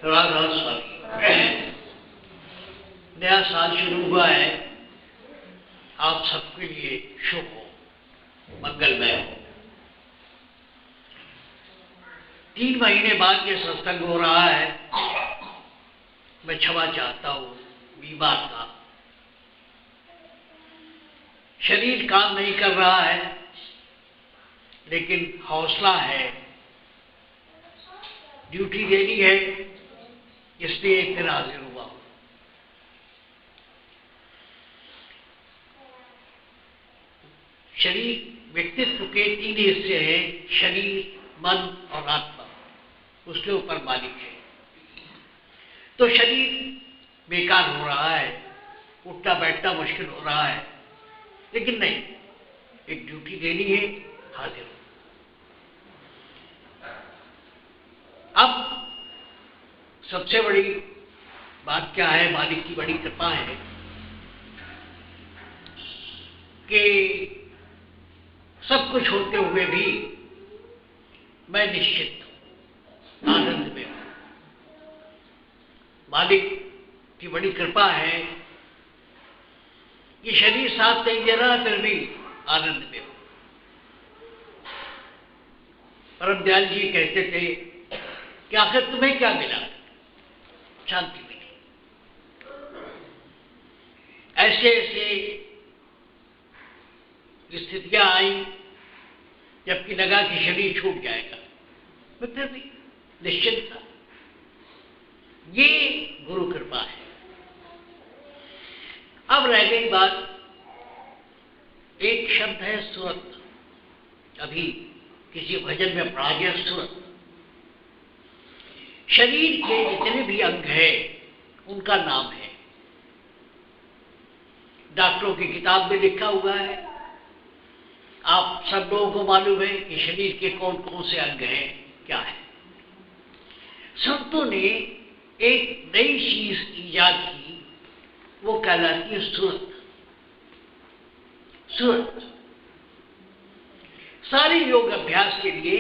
राधा स्वामी। नया साल शुरू हुआ है, आप सबके लिए शुभ हो, मंगलमय हो। 3 महीने बाद ये सत्संग हो रहा है। मैं क्षमा चाहता हूँ, बीमार था, शरीर काम नहीं कर रहा है, लेकिन हौसला है, ड्यूटी देनी है, इसलिए एक दिन हाजिर हुआ हूं। शरीर व्यक्तित्व के 3 हिस्से हैं, शरीर, मन और आत्मा, उसके ऊपर मालिक है। तो शरीर बेकार हो रहा है, उठना बैठना मुश्किल हो रहा है, लेकिन नहीं, एक ड्यूटी देनी है, हाजिर हो। अब सबसे बड़ी बात क्या है, मालिक की बड़ी कृपा है कि सब कुछ होते हुए भी मैं निश्चित हूं, आनंद में हूं। मालिक की बड़ी कृपा है, ये शरीर साथ नहीं दे रहा, फिर भी आनंद में हूं। परम दयाल जी कहते थे कि आखिर तुम्हें क्या मिला? शांति मिली। ऐसे ऐसे स्थितियां आई जबकि लगा कि शरीर छूट जाएगा, मैं फिर भी निश्चित था। ये गुरु कृपा है। अब रह गई बात, एक शब्द है सुरत। अभी किसी भजन में पढ़ा गया सुरत। शरीर के जितने भी अंग हैं उनका नाम है, डॉक्टरों की किताब में लिखा हुआ है। आप सब लोगों को मालूम है कि शरीर के कौन कौन से अंग हैं, क्या है। संतों ने एक नई चीज ईजाद की, वो कहलाती है सुरत। सुरत सारे योग अभ्यास के लिए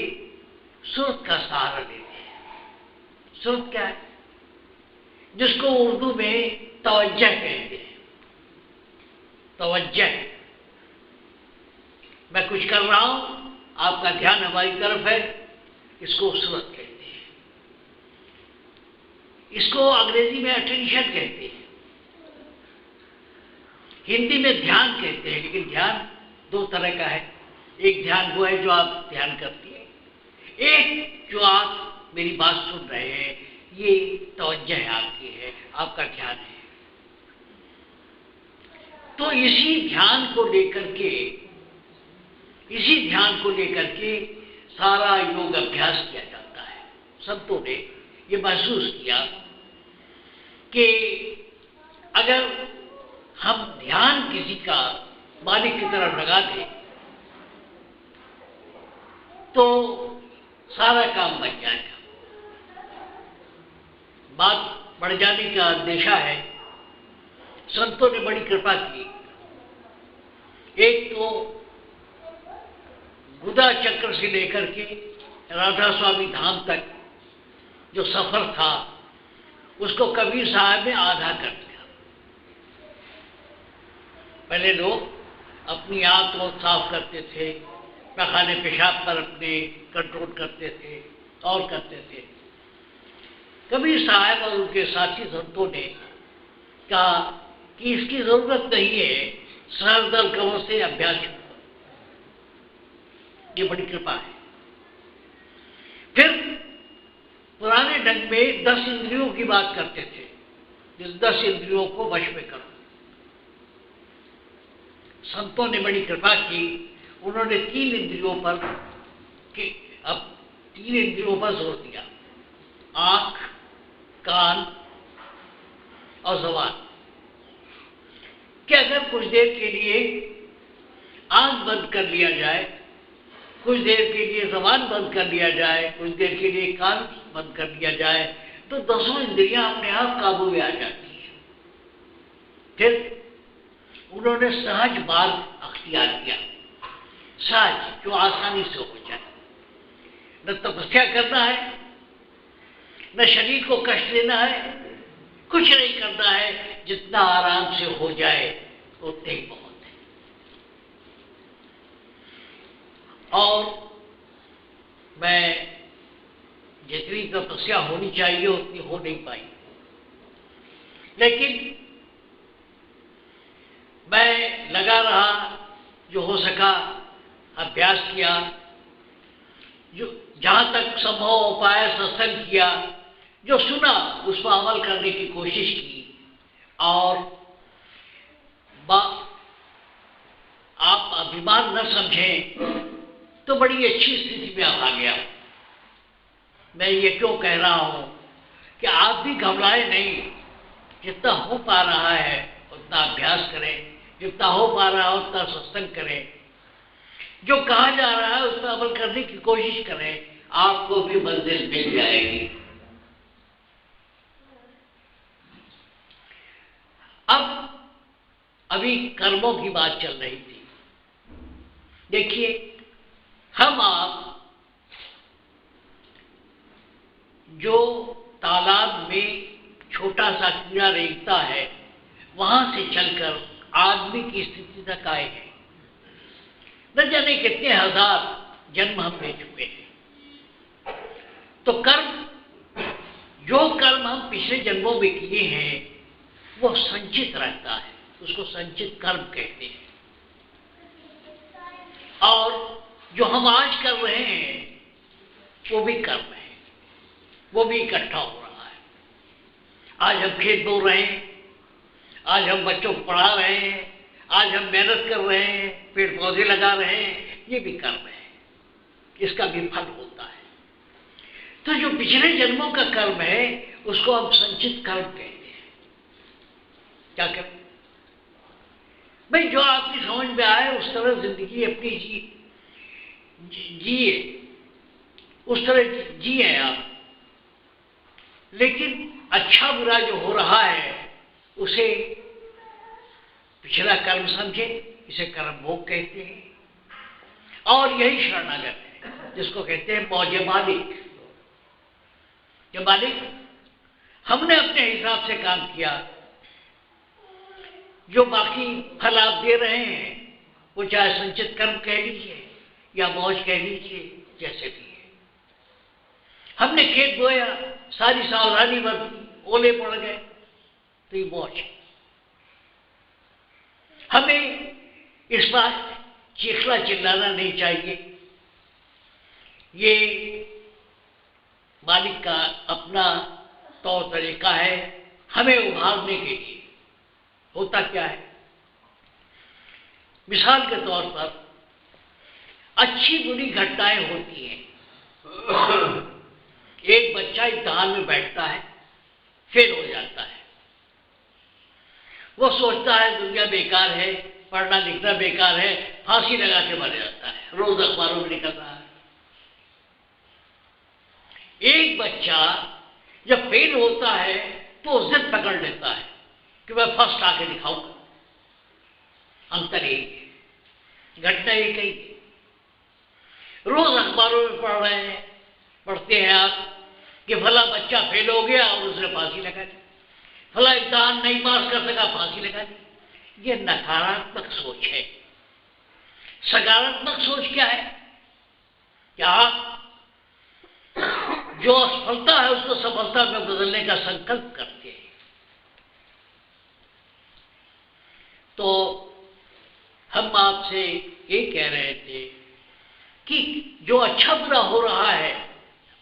सुरत का सहारा लेते हैं। सुरत क्या है? जिसको उर्दू में तवज्जह कहते हैं। तवज्जह, मैं कुछ कर रहा हूं, आपका ध्यान हमारी तरफ है, इसको सुरत कहते हैं। इसको अंग्रेजी में अटेंशन कहते हैं, हिंदी में ध्यान कहते हैं। लेकिन ध्यान 2 तरह का है। एक ध्यान वो है जो आप ध्यान करती है, एक जो आप मेरी बात सुन रहे हैं, ये तवज्जह आपकी है, आपका ध्यान है। तो इसी ध्यान को लेकर के सारा योग अभ्यास किया जाता है। संतों ने ये महसूस किया कि अगर हम ध्यान किसी का मालिक की तरफ लगा दें तो सारा काम बन जाएगा। बात बढ़ जाने का अंदेशा है। संतों ने बड़ी कृपा की। एक तो गुदा चक्र से लेकर के राधा स्वामी धाम तक जो सफर था, उसको कबीर साहब ने आधा कर दिया। पहले लोग अपनी आंख को साफ करते थे, पखाने पेशाब पर अपने कंट्रोल करते थे और करते थे। कबीर साहब और उनके साथी संतों ने कहा कि इसकी जरूरत नहीं है, सहस्र कमर से अभ्यास शुरू करो। ये बड़ी कृपा है। फिर पुराने ढंग में 10 इंद्रियों की बात करते थे, जिस 10 इंद्रियों को वश में करो। संतों ने बड़ी कृपा की, उन्होंने 3 इंद्रियों पर जोर दिया, आंख, कान और ज़ुबान। कि अगर कुछ देर के लिए आंख बंद कर लिया जाए, कुछ देर के लिए ज़ुबान बंद कर लिया जाए, कुछ देर के लिए कान बंद कर लिया जाए, तो 10 इंद्रियां अपने आप काबू में आ जाती हैं। फिर उन्होंने सहज मार्ग अख्तियार किया, सहज, जो आसानी से हो जाए। न तपस्या करना है, न शरीर को कष्ट देना है, कुछ नहीं करना है, जितना आराम से हो जाए उतने ही बहुत है। और मैं जितनी तपस्या होनी चाहिए उतनी हो नहीं पाई, लेकिन मैं लगा रहा, जो हो सका अभ्यास किया, जो जहाँ तक संभव हो पाया सत्संग किया, जो सुना उस पर अमल करने की कोशिश की, और आप अभिमान न समझें तो बड़ी अच्छी स्थिति में आ गया। मैं ये क्यों कह रहा हूँ कि आप भी घबराए नहीं, जितना हो पा रहा है उतना अभ्यास करें, जितना हो पा रहा है उतना सत्संग करें, जो कहा जा रहा है उस पर अमल करने की कोशिश करें, आपको भी मंजिल मिल जाएगी। अभी कर्मों की बात चल रही थी। देखिए, हम आप जो तालाब में छोटा सा कीड़ा रेंगता है, वहां से चलकर आदमी की स्थिति तक आए हैं। न जाने कितने हजार जन्म हम ले चुके हैं। तो कर्म, जो कर्म हम पिछले जन्मों में किए हैं वो संचित रहता है, उसको संचित कर्म कहते हैं। और जो हम आज कर रहे हैं वो भी कर्म है, वो भी इकट्ठा हो रहा है। आज हम खेत बो रहे हैं, आज हम बच्चों को पढ़ा रहे हैं, आज हम मेहनत कर रहे हैं, पेड़ पौधे लगा रहे हैं, ये भी कर्म है, इसका भी फल होता है। तो जो पिछले जन्मों का कर्म है उसको हम संचित कर्म कहते हैं। क्या करें भाई, जो आपकी समझ में आए उस तरह जिंदगी अपनी जिए, उस तरह जिए आप। लेकिन अच्छा बुरा जो हो रहा है उसे पिछला कर्म समझे, इसे कर्म भोग कहते हैं। और यही शरणागत है जिसको कहते हैं मौजे मालिक। जो मालिक, हमने अपने हिसाब से काम किया, जो बाकी फल आप दे रहे हैं वो चाहे संचित कर्म कह लीजिए या मौज कह लीजिए, जैसे भी है। हमने खेत बोया, सारी सावधानी बरती, ओले पड़ गए तो ये मौज है। हमें इस बात चीखना चिल्लाना नहीं चाहिए। ये मालिक का अपना तौर तरीका है हमें उभारने के लिए। होता क्या है, मिसाल के तौर पर अच्छी बुरी घटनाएं होती हैं। एक बच्चा इम्तिहान में बैठता है, फेल हो जाता है। वो सोचता है दुनिया बेकार है, पढ़ना लिखना बेकार है, फांसी लगा के मर जाता है। रोज अखबारों में निकल रहा है। एक बच्चा जब फेल होता है तो जिद पकड़ लेता है कि मैं फर्स्ट आके दिखाऊंगा। अंतर एक है, घटना एक ही। रोज अखबारों में पढ़ रहे हैं, पढ़ते हैं आप कि फला बच्चा फेल हो गया और उसने फांसी लगा दी, फला इम्तिहान नहीं पास कर सका, फांसी लगा दी। ये नकारात्मक सोच है। सकारात्मक सोच क्या है? क्या जो असफलता है उसको सफलता में बदलने का संकल्प करते हैं। तो हम आपसे ये कह रहे थे कि जो अच्छा बुरा हो रहा है,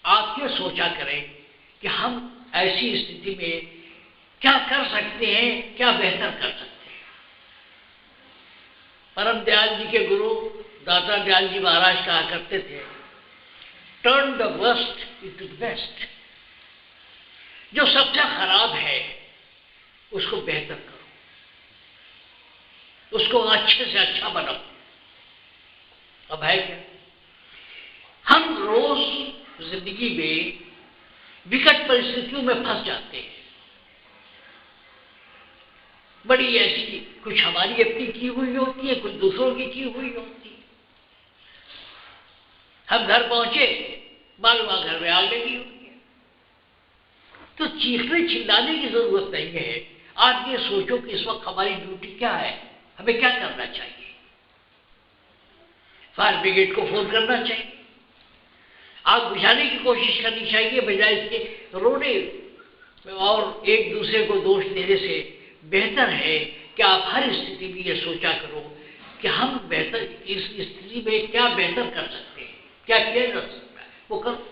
आप ये सोचा करें कि हम ऐसी स्थिति में क्या कर सकते हैं, क्या बेहतर कर सकते हैं। परम दयाल जी के गुरु दाता दयाल जी महाराज कहा करते थे, turn the worst into the best. जो सबसे खराब है उसको बेहतर करो, उसको अच्छे से अच्छा बनाओ। अब है क्या, हम रोज जिंदगी में विकट परिस्थितियों में फंस जाते हैं। बड़ी ऐसी, कुछ हमारी अपनी की हुई होती है, कुछ दूसरों की हुई होती है। हम घर पहुंचे, मालूम घर में आग लगी होती है। तो चीखने चिल्लाने की जरूरत नहीं है। आप ये सोचो कि इस वक्त हमारी ड्यूटी क्या है, हमें क्या करना चाहिए। फायर ब्रिगेड को फोन करना चाहिए, आग बुझाने की कोशिश करनी चाहिए, बजाय इसके रोने और एक दूसरे को दोष देने से बेहतर है कि आप हर स्थिति में ये सोचा करो कि हम बेहतर इस स्थिति में क्या बेहतर कर सकते हैं, क्या किया जा सकता है, वो करो।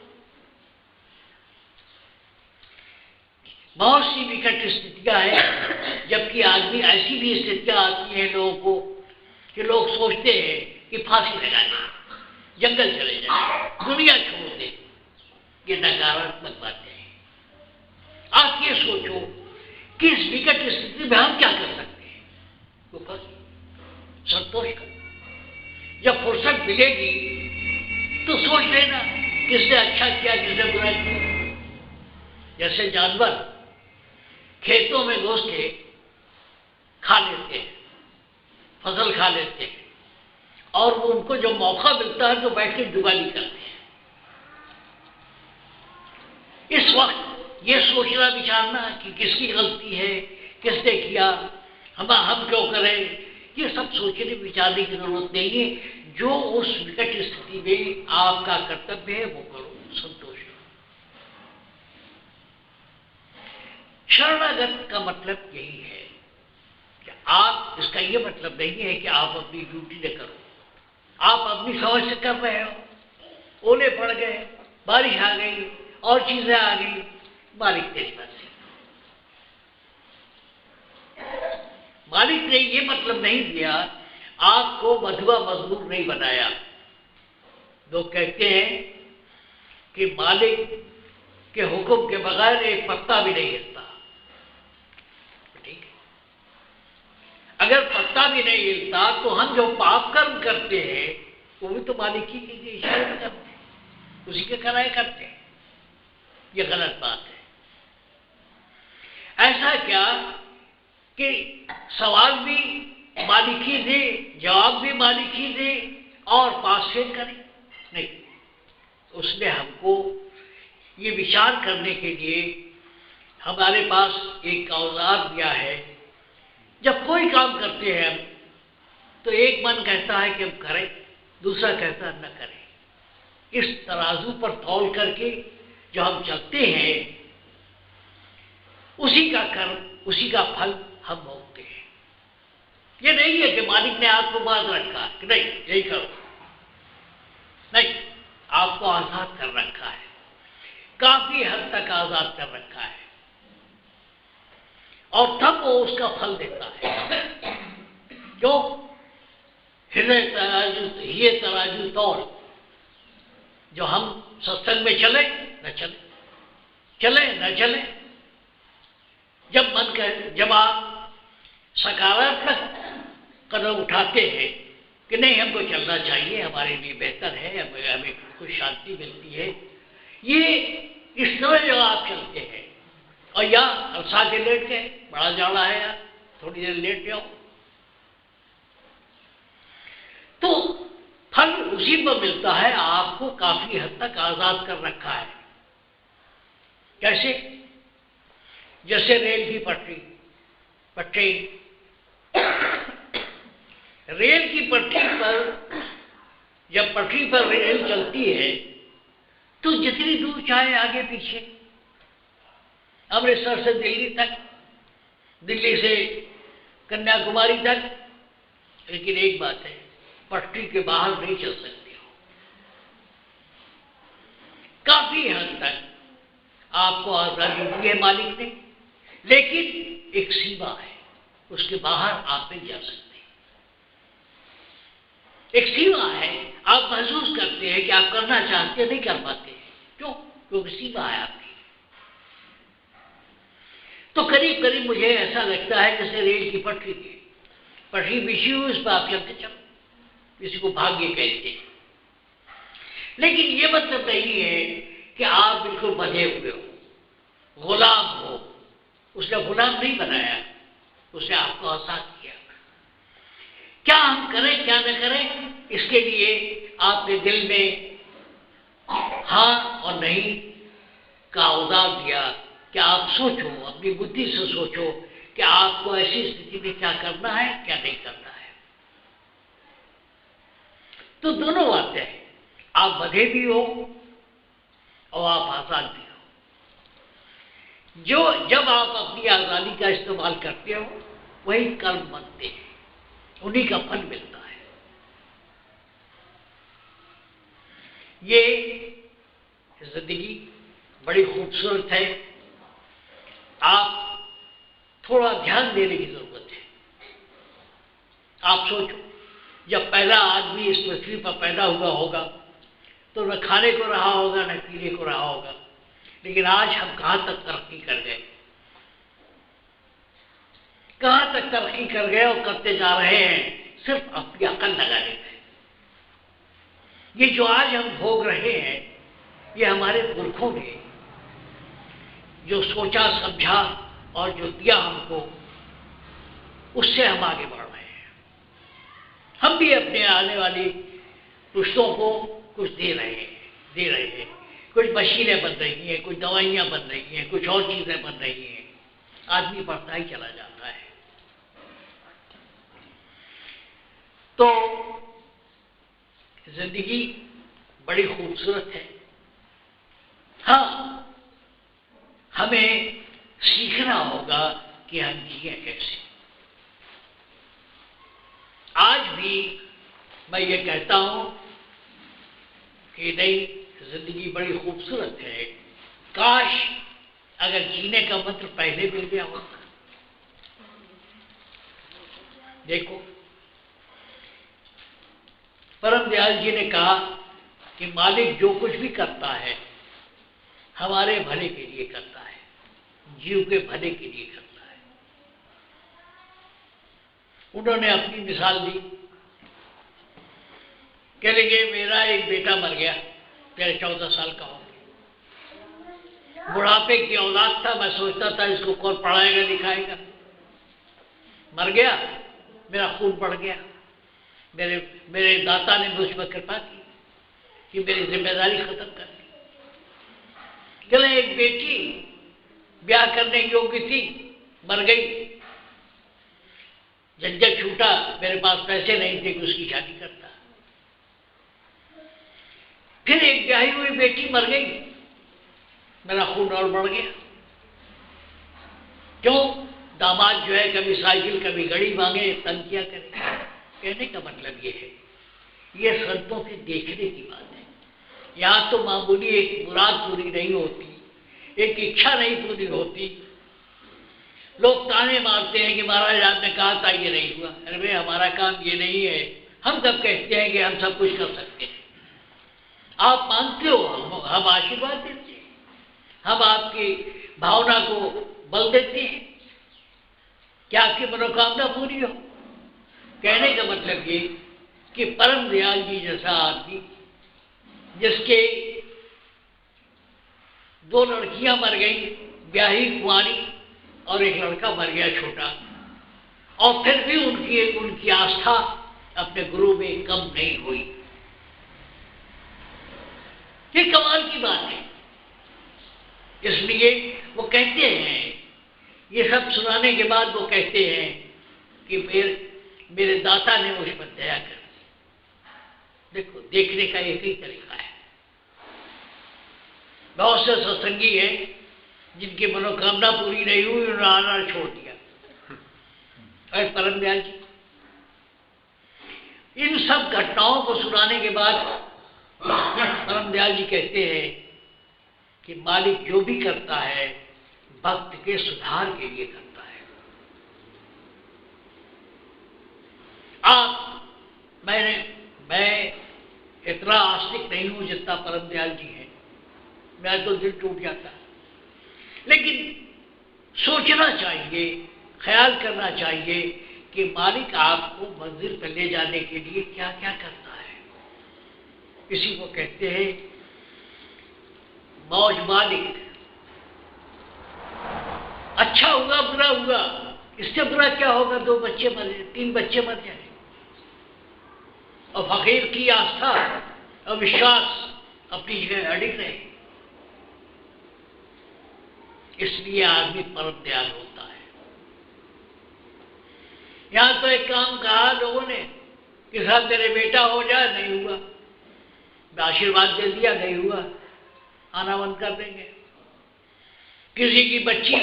बहुत सी विकट स्थितियां हैं, जबकि आदमी ऐसी भी स्थितियां आती हैं लोगों को कि लोग सोचते हैं कि फांसी लगा दें, जंगल चले जाए, दुनिया छोड़ दें। ये नकारात्मक बातें हैं। आप ये सोचो कि इस विकट स्थिति में हम क्या कर सकते हैं, तो बस संतोष करो। जब फुर्सत मिलेगी तो सोच लेना किसने अच्छा किया, किसने बुरा किया। जैसे जानवर खेतों में घुस के खा लेते हैं, फसल खा लेते हैं, और वो उनको जो मौका मिलता है तो बैठ के जुगाली करते हैं। इस वक्त ये सोचना विचारना कि किसकी गलती है, किसने किया, हम क्यों करें, ये सब सोचने विचारने की जरूरत नहीं है। जो उस विकट स्थिति में आपका कर्तव्य है वो करो, संतोष। शरणागत का मतलब यही है कि आप, इसका ये मतलब नहीं है कि आप अपनी ड्यूटी न करो, आप अपनी समझ से कर रहे हो, ओले पड़ गए, बारिश आ गई और चीजें आ गई, मालिक तेरी मर्जी। मालिक ने ये मतलब नहीं दिया, आपको मधुआ मजदूर नहीं बनाया। लोग कहते हैं कि मालिक के हुक्म के बगैर एक पत्ता भी नहीं हिलता। ठीक है, अगर पत्ता भी नहीं हिलता तो हम जो पाप कर्म करते हैं वो भी तो मालिक ही के इशारे में करते हैं, उसी के कराए करते हैं। ये गलत बात है। ऐसा क्या कि सवाल भी मालिक ही दे, जवाब भी मालिक ही दे और पास फेल करें? नहीं, उसने हमको ये विचार करने के लिए हमारे पास एक औजार दिया है। जब कोई काम करते हैं हम, तो एक मन कहता है कि हम करें, दूसरा कहता है न करें। इस तराजू पर तौल करके जो हम चलते हैं, उसी का कर्म, उसी का फल हम भोगते हैं। ये नहीं है कि मालिक ने आपको बांध रखा कि नहीं यही करो, नहीं, आपको आजाद कर रखा है, काफी हद तक आजाद कर रखा है, और तब वो उसका फल देता है। क्यों? हृदय तराजू, ये तराजू तौल, जो हम सत्संग में चले न चले, चले न चले, जब मन कर, जब आप सकारात्मक कदम उठाते हैं कि नहीं हमको चलना चाहिए, हमारे लिए बेहतर है, हमें कुछ शांति मिलती है, ये इस तरह जो आप चलते हैं, और या अलसा के लेट गए, बड़ा जाड़ा है यार, थोड़ी देर लेट जाओ, तो फल उसी पर मिलता है। आपको काफी हद तक आजाद कर रखा है। कैसे? जैसे रेल की पटरी, रेल की पटरी पर, जब पटरी पर रेल चलती है तो जितनी दूर चाहे आगे पीछे, अमृतसर से दिल्ली तक, दिल्ली से कन्याकुमारी तक, लेकिन एक बात है, पटरी के बाहर नहीं चल सकते हो। काफी हद तक आपको आजादी दी है मालिक ने, लेकिन एक सीमा है, उसके बाहर आप नहीं जा सकते। एक सीमा है, आप महसूस करते हैं कि आप करना चाहते हैं, नहीं कर पाते हैं। क्यों? क्योंकि सीमा है आपकी। तो करीब करीब मुझे ऐसा लगता है जैसे रेल की पटरी बिछी हुई, उस पर आप चलते चलो, किसी को भाग्य कहते हैं। लेकिन ये मतलब नहीं है कि आप बिल्कुल बंधे हुए हो, गुलाम हो। उसने गुलाम नहीं बनाया, उसने आपको आजाद किया। क्या हम करें क्या न करें, इसके लिए आपने दिल में हाँ और नहीं का औजार दिया कि आप सोचो, अपनी बुद्धि से सोचो कि आपको ऐसी स्थिति में क्या करना है, क्या नहीं करना है। तो दोनों बातें हैं, आप बंधे भी हो और आप आजाद भी हो। जब आप अपनी आजादी का इस्तेमाल करते हो, वही कर्म बनते हैं, उन्हीं का फल मिलता है। ये जिंदगी बड़ी खूबसूरत है, आप थोड़ा ध्यान देने की जरूरत है। आप सोचो, जब पहला आदमी इस पृथ्वी पर पैदा हुआ होगा तो न खाने को रहा होगा, न पीने को रहा होगा, लेकिन आज हम कहां तक तरक्की कर गए, कहां तक तरक्की कर गए और करते जा रहे हैं, सिर्फ अपनी अकल लगाने में। ये जो आज हम भोग रहे हैं, ये हमारे पुरखों ने जो सोचा समझा और जो दिया हमको, उससे हम आगे बढ़ रहे हैं। हम भी अपने आने वाली पुश्तों को कुछ दे रहे हैं। कुछ मशीनें बन रही हैं, कुछ दवाइयां बन रही हैं, कुछ और चीजें बन रही हैं। आदमी बढ़ता ही चला जाता है। तो जिंदगी बड़ी खूबसूरत है। हाँ, हमें सीखना होगा कि हम जिए कैसे। आज भी मैं ये कहता हूं कि नहीं, जिंदगी बड़ी खूबसूरत है, काश अगर जीने का मंत्र पहले मिल गया होता। देखो, परम दयाल जी ने कहा कि मालिक जो कुछ भी करता है हमारे भले के लिए करता है, जीव के भले के लिए करता है। उन्होंने अपनी मिसाल दी, कह लगे मेरा एक बेटा मर गया, मेरे 14 साल का हो, बुढ़ापे की औलाद था, मैं सोचता था इसको कौन पढ़ाएगा लिखाएगा। मर गया, मेरा खून बढ़ गया, मेरे दाता ने मुझ पर कृपा की कि मेरी जिम्मेदारी खत्म कर दी। चले एक बेटी ब्याह करने योग्य थी, मर गई, झंझट छूटा, मेरे पास पैसे नहीं थे कि उसकी शादी करता। फिर एक ब्याही हुई बेटी मर गई, मेरा खून और बढ़ गया। क्यों? दामाद जो है कभी साइकिल कभी घड़ी मांगे, तंग किया करे। कहने का मतलब ये है, ये संतों से देखने की बात है। यहाँ तो मामूली एक मुराद पूरी नहीं होती, एक इच्छा नहीं पूरी होती, लोग ताने मारते हैं कि महाराज आपने कहा था ये नहीं हुआ। अरे भाई, हमारा काम ये नहीं है। हम सब कहते हैं कि हम सब कुछ कर सकते हैं, आप मानते हो, हम आशीर्वाद देते हैं, हम आपकी भावना को बल देते हैं कि आपकी मनोकामना पूरी हो। कहने का मतलब ये कि परम दयाल जी जैसा आदमी, जिसके 2 लड़कियां मर गई, ब्याही कुंवारी, और एक लड़का मर गया छोटा, और फिर भी उनकी आस्था अपने गुरु में कम नहीं हुई। ये कमाल की बात है। इसलिए वो कहते हैं, ये सब सुनाने के बाद वो कहते हैं कि मेरे दाता ने मुझ पर दया कर दी। देखो, देखने का एक ही तरीका है। बहुत से सत्संगी हैं जिनकी मनोकामना पूरी नहीं हुई, उन्होंने आना छोड़ दिया। और परम दयाल जी इन सब घटनाओं को सुनाने के बाद परम दयाल जी कहते हैं कि मालिक जो भी करता है भक्त के सुधार के लिए करता है। मैं इतना आस्तिक नहीं हूं जितना परम दयाल जी हैं, मेरा तो दिल टूट जाता है। लेकिन सोचना चाहिए, ख्याल करना चाहिए कि मालिक आपको मंजिल पर ले जाने के लिए क्या क्या करता है। इसी को कहते हैं मौज मालिक। अच्छा हुआ बुरा हुआ, इससे बुरा क्या होगा? 2 बच्चे मर जाए, 3 बच्चे मर जाए, और फकीर की आस्था और विश्वास अपनी जगह अडिग रहे। इसलिए आदमी परम दयालु होता है। यहां तो एक काम कहा लोगों ने कि साहब मेरे बेटा हो जाए, नहीं हुआ, आशीर्वाद दे दिया, नहीं हुआ, आना बंद कर देंगे। किसी की बच्ची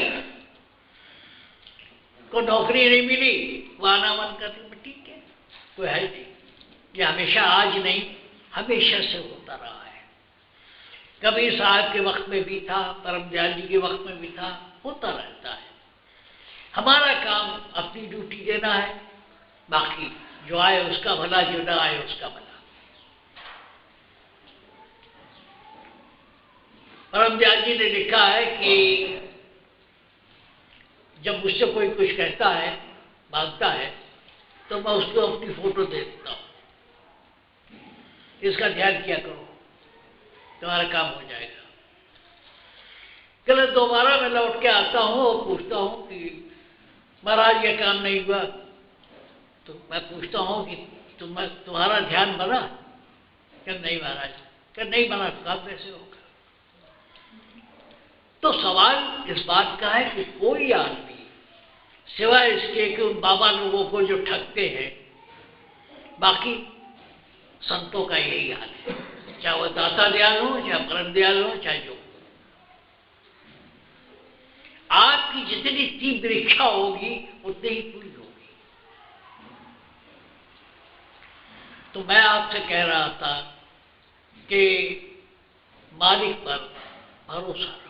को नौकरी नहीं मिली, वो आना बंद कर देंगे, ठीक है, कोई है नहीं। ये हमेशा आज नहीं, हमेशा से होता रहा है। कबीर साहब के वक्त में भी था, परम दयाल जी के वक्त में भी था, होता रहता है। हमारा काम अपनी ड्यूटी देना है, बाकी जो आए उसका भला, जो ना आए उसका भला। परम दयाल जी ने लिखा है कि जब मुझसे कोई कुछ कहता है, मांगता है, तो मैं उसको अपनी फोटो दे देता हूं, इसका ध्यान किया करो, तुम्हारा काम हो जाएगा। कल दोबारा मैं लौट के आता हूं और पूछता हूं कि महाराज ये काम नहीं हुआ, तो मैं पूछता हूं कि तुम्हारा ध्यान बना? क्या नहीं महाराज? क्या नहीं बना तो काम कैसे होगा? तो सवाल इस बात का है कि कोई आदमी सिवाय इसके कि उन बाबा लोगों को जो ठगते हैं, बाकी संतों का यही हाल है, चाहे वह दाता दयाल हो, चाहे परम दयाल हो, चाहे जो। आपकी जितनी तीव्र इच्छा होगी उतनी ही पूरी होगी। तो मैं आपसे कह रहा था कि मालिक पर भरोसा रखो।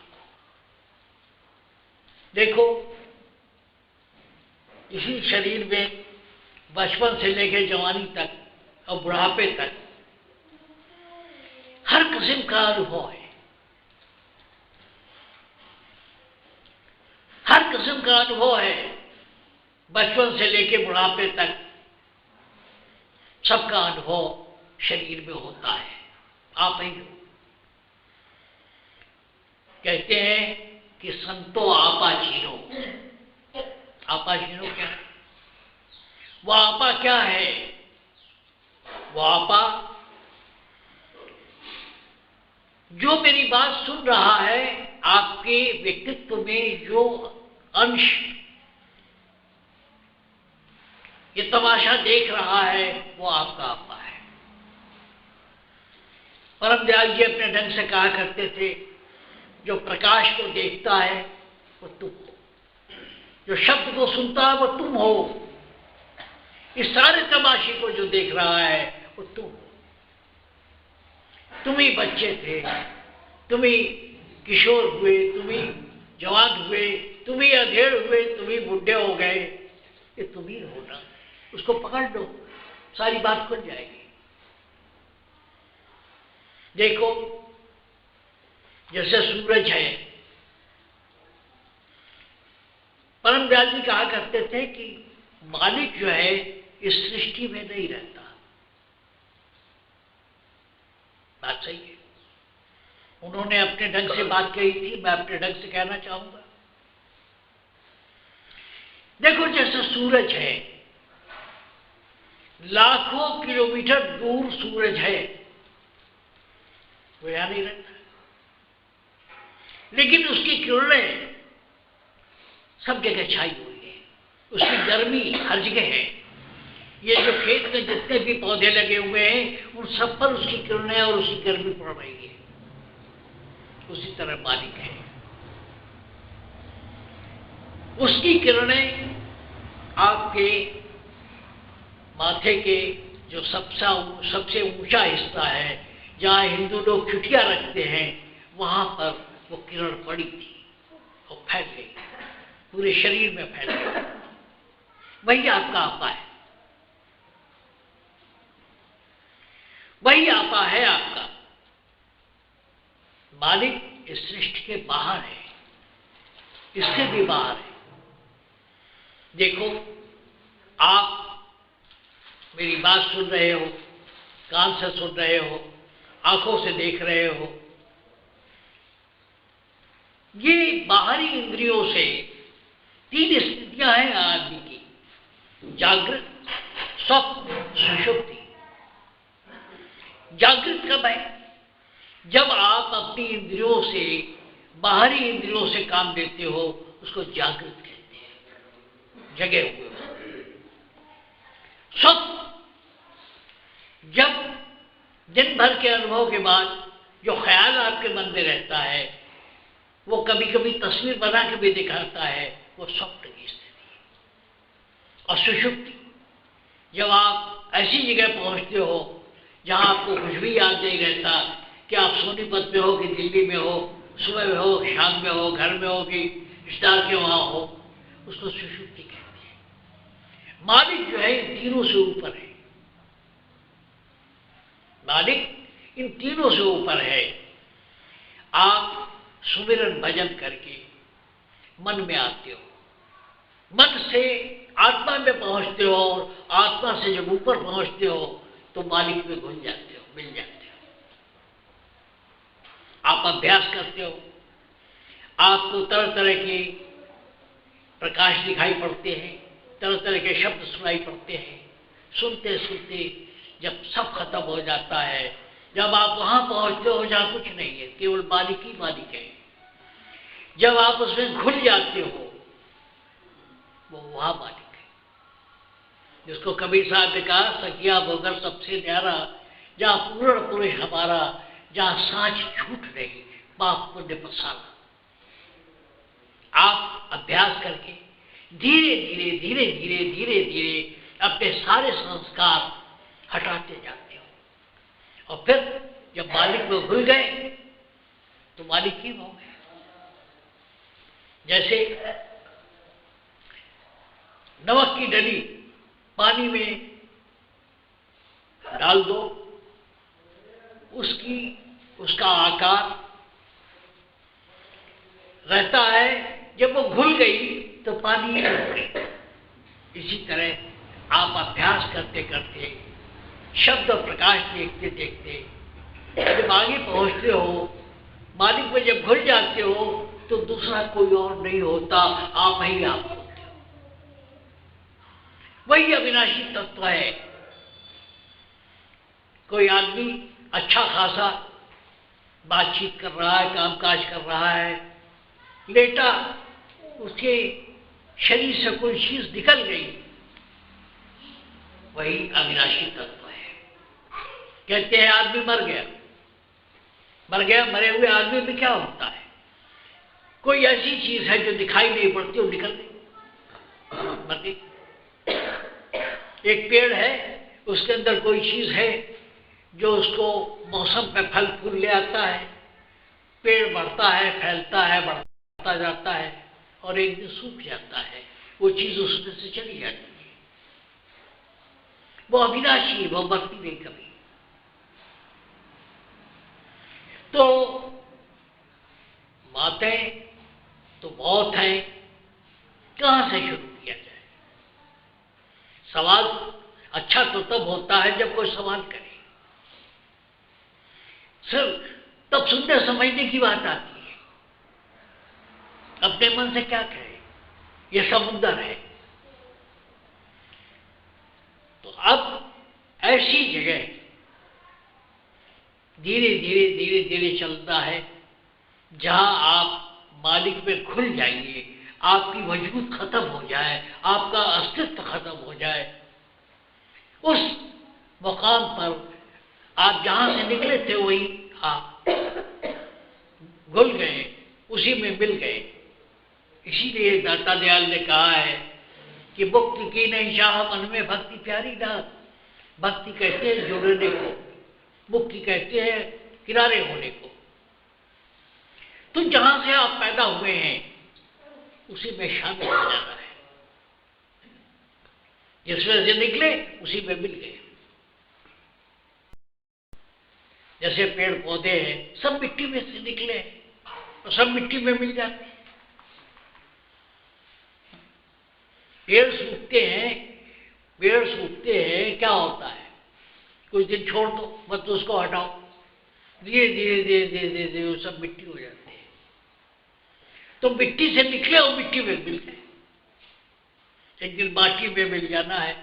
देखो, इसी शरीर में बचपन से लेकर जवानी तक और बुढ़ापे तक हर किस्म का अनुभव है, हर किस्म का अनुभव है। बचपन से लेकर बुढ़ापे तक सबका अनुभव शरीर में होता है। आप ही हो। कहते हैं कि संतो आपा चीनो। आपा चीनो क्या है? वो आपा क्या है? वो आपा जो मेरी बात सुन रहा है, आपके व्यक्तित्व में जो अंश ये तमाशा देख रहा है, वो आपका आपा है। परम दयाल जी अपने ढंग से कहा करते थे, जो प्रकाश को देखता है वो तुम हो, जो शब्द को सुनता है वो तुम हो, इस सारे तमाशे को जो देख रहा है वो तुम हो। तुम ही बच्चे थे, तुम ही किशोर हुए, तुम ही जवान हुए, तुम ही अधेड़ हुए, तुम ही बुढ़े हो गए, ये तुम ही हो ना। उसको पकड़ लो, सारी बात खुल जाएगी। देखो, जैसे सूरज है, परम दयाल जी कहा करते थे कि मालिक जो है इस सृष्टि में नहीं रहता। बात सही है। उन्होंने अपने ढंग से बात कही थी, मैं अपने ढंग से कहना चाहूंगा। देखो, जैसे सूरज है, लाखों किलोमीटर दूर सूरज है, वो यहां नहीं रहता, लेकिन उसकी किरणें सब जगह छाई हुई है, उसकी गर्मी हर जगह है। ये जो खेत में जितने भी पौधे लगे हुए हैं, उन सब पर उसकी किरणें और उसकी गर्मी पड़ रही है। उसी तरह मालिक है, उसकी किरणें आपके माथे के जो सबसे ऊंचा हिस्सा है, जहां हिंदू लोग चुटिया रखते हैं, वहां पर वो किरण पड़ी थी और फैल गई, पूरे शरीर में फैल गई। वही आपका आपा है, वही आपा है आपका। मालिक इस सृष्टि के बाहर है, इससे भी बाहर है। देखो, आप मेरी बात सुन रहे हो, कान से सुन रहे हो, आंखों से देख रहे हो, ये बाहरी इंद्रियों से तीन स्थितियां हैं आदमी की: जागृत, स्वप्न, सुषुप्ति। जागृत कब है? जब आप अपनी इंद्रियों से बाहरी इंद्रियों से काम लेते हो, उसको जागृत कहते हैं, जगे हुए हो। स्वप्न जब दिन भर के अनुभव के बाद जो ख्याल आपके मन में रहता है, वो कभी कभी तस्वीर बना के भी दिखाता है, वो स्वप्न की स्थिति है। और सुषुप्ति, जब आप ऐसी जगह पहुंचते हो जहां आपको कुछ भी याद नहीं रहता कि आप सोनीपत में हो कि दिल्ली में हो, सुबह में हो, शाम में हो, घर में हो कि रिश्तेदार के वहां हो, उसको सुषुप्ति कहते हैं। मालिक जो है इन तीनों से ऊपर है, मालिक इन तीनों से ऊपर है। आप सुमिरन भजन करके मन में आते हो, मन से आत्मा में पहुंचते हो, और आत्मा से जब ऊपर पहुंचते हो तो मालिक में घुल जाते हो, मिल जाते हो। आप अभ्यास करते हो, आपको तरह तरह के प्रकाश दिखाई पड़ते हैं, तरह तरह के शब्द सुनाई पड़ते हैं। सुनते सुनते जब सब खत्म हो जाता है, जब आप वहां पहुंचते हो जहां कुछ नहीं है, केवल मालिक ही मालिक है, जब आप उसमें घुल जाते हो, वो वहां मालिक है। जिसको कबीर साहब ने कहा, सखिया भोगर सबसे न्यारा, जहां पूर्ण पुरुष हमारा, जहां सांच झूठ नहीं, पाप पुण्य पसारा। आप अभ्यास करके धीरे धीरे धीरे धीरे धीरे धीरे अपने सारे संस्कार हटाते जाते हो, और फिर जब मालिक में घुल गए तो मालिक ही हो गए। जैसे नमक की डली पानी में डाल दो, उसका आकार रहता है, जब वो घुल गई तो पानी ही हो गई। इसी तरह आप अभ्यास करते करते, शब्द और प्रकाश देखते देखते जब आगे पहुंचते हो, मालिक में जब घुल जाते हो तो दूसरा कोई और नहीं होता, आप ही आप होते हो। वही अविनाशी तत्व है। कोई आदमी अच्छा खासा बातचीत कर रहा है, कामकाज कर रहा है, लेटा, उसके शरीर से कोई चीज निकल गई, वही अविनाशी तत्व है। कहते हैं आदमी मर गया, मर गया, मरे हुए आदमी में क्या होता है? कोई ऐसी चीज है जो दिखाई नहीं पड़ती और निकल गई, मर गई। एक पेड़ है, उसके अंदर कोई चीज है जो उसको मौसम पे फल फूल ले आता है, पेड़ बढ़ता है, फैलता है, बढ़ता जाता है, और एक दिन सूख जाता है, वो चीज उसमें से चली जाती है। वो अविनाशी, वो मरती नहीं कभी। तो बातें तो बहुत हैं, कहां से शुरू किया जाए? सवाल अच्छा तो तब होता है जब कोई सवाल करे, सिर्फ तब सुनने समझने की बात आती है। अपने मन से क्या कहे, ये समुद्र है। तो अब ऐसी जगह धीरे धीरे धीरे धीरे चलता है जहां आप मालिक में घुल जाइए, आपकी वजूद खत्म हो जाए, आपका अस्तित्व खत्म हो जाए। उस मुकाम पर आप जहां से निकले थे वही आप घुल गए, उसी में मिल गए। इसीलिए दाता दयाल ने कहा है कि मुक्ति की नहीं चाह मन में भक्ति प्यारी नाथ। भक्ति कहते हैं जुड़ने को, मुक्ति कहते हैं किनारे होने को। तो जहां से आप पैदा हुए हैं उसी में शामिल हो जाना है, जिसमें से निकले उसी में मिल गए। जैसे पेड़ पौधे हैं, सब मिट्टी में से निकले और सब मिट्टी में मिल जाते हैं। पेड़ सूखते हैं, क्या होता है? कुछ दिन छोड़ दो, मत उसको हटाओ, धीरे धीरे धीरे धीरे धीरे धीरे वो सब मिट्टी हो जाते हैं। तो मिट्टी से निकले और मिट्टी में मिल गए। एक दिन माटी में मिल जाना है।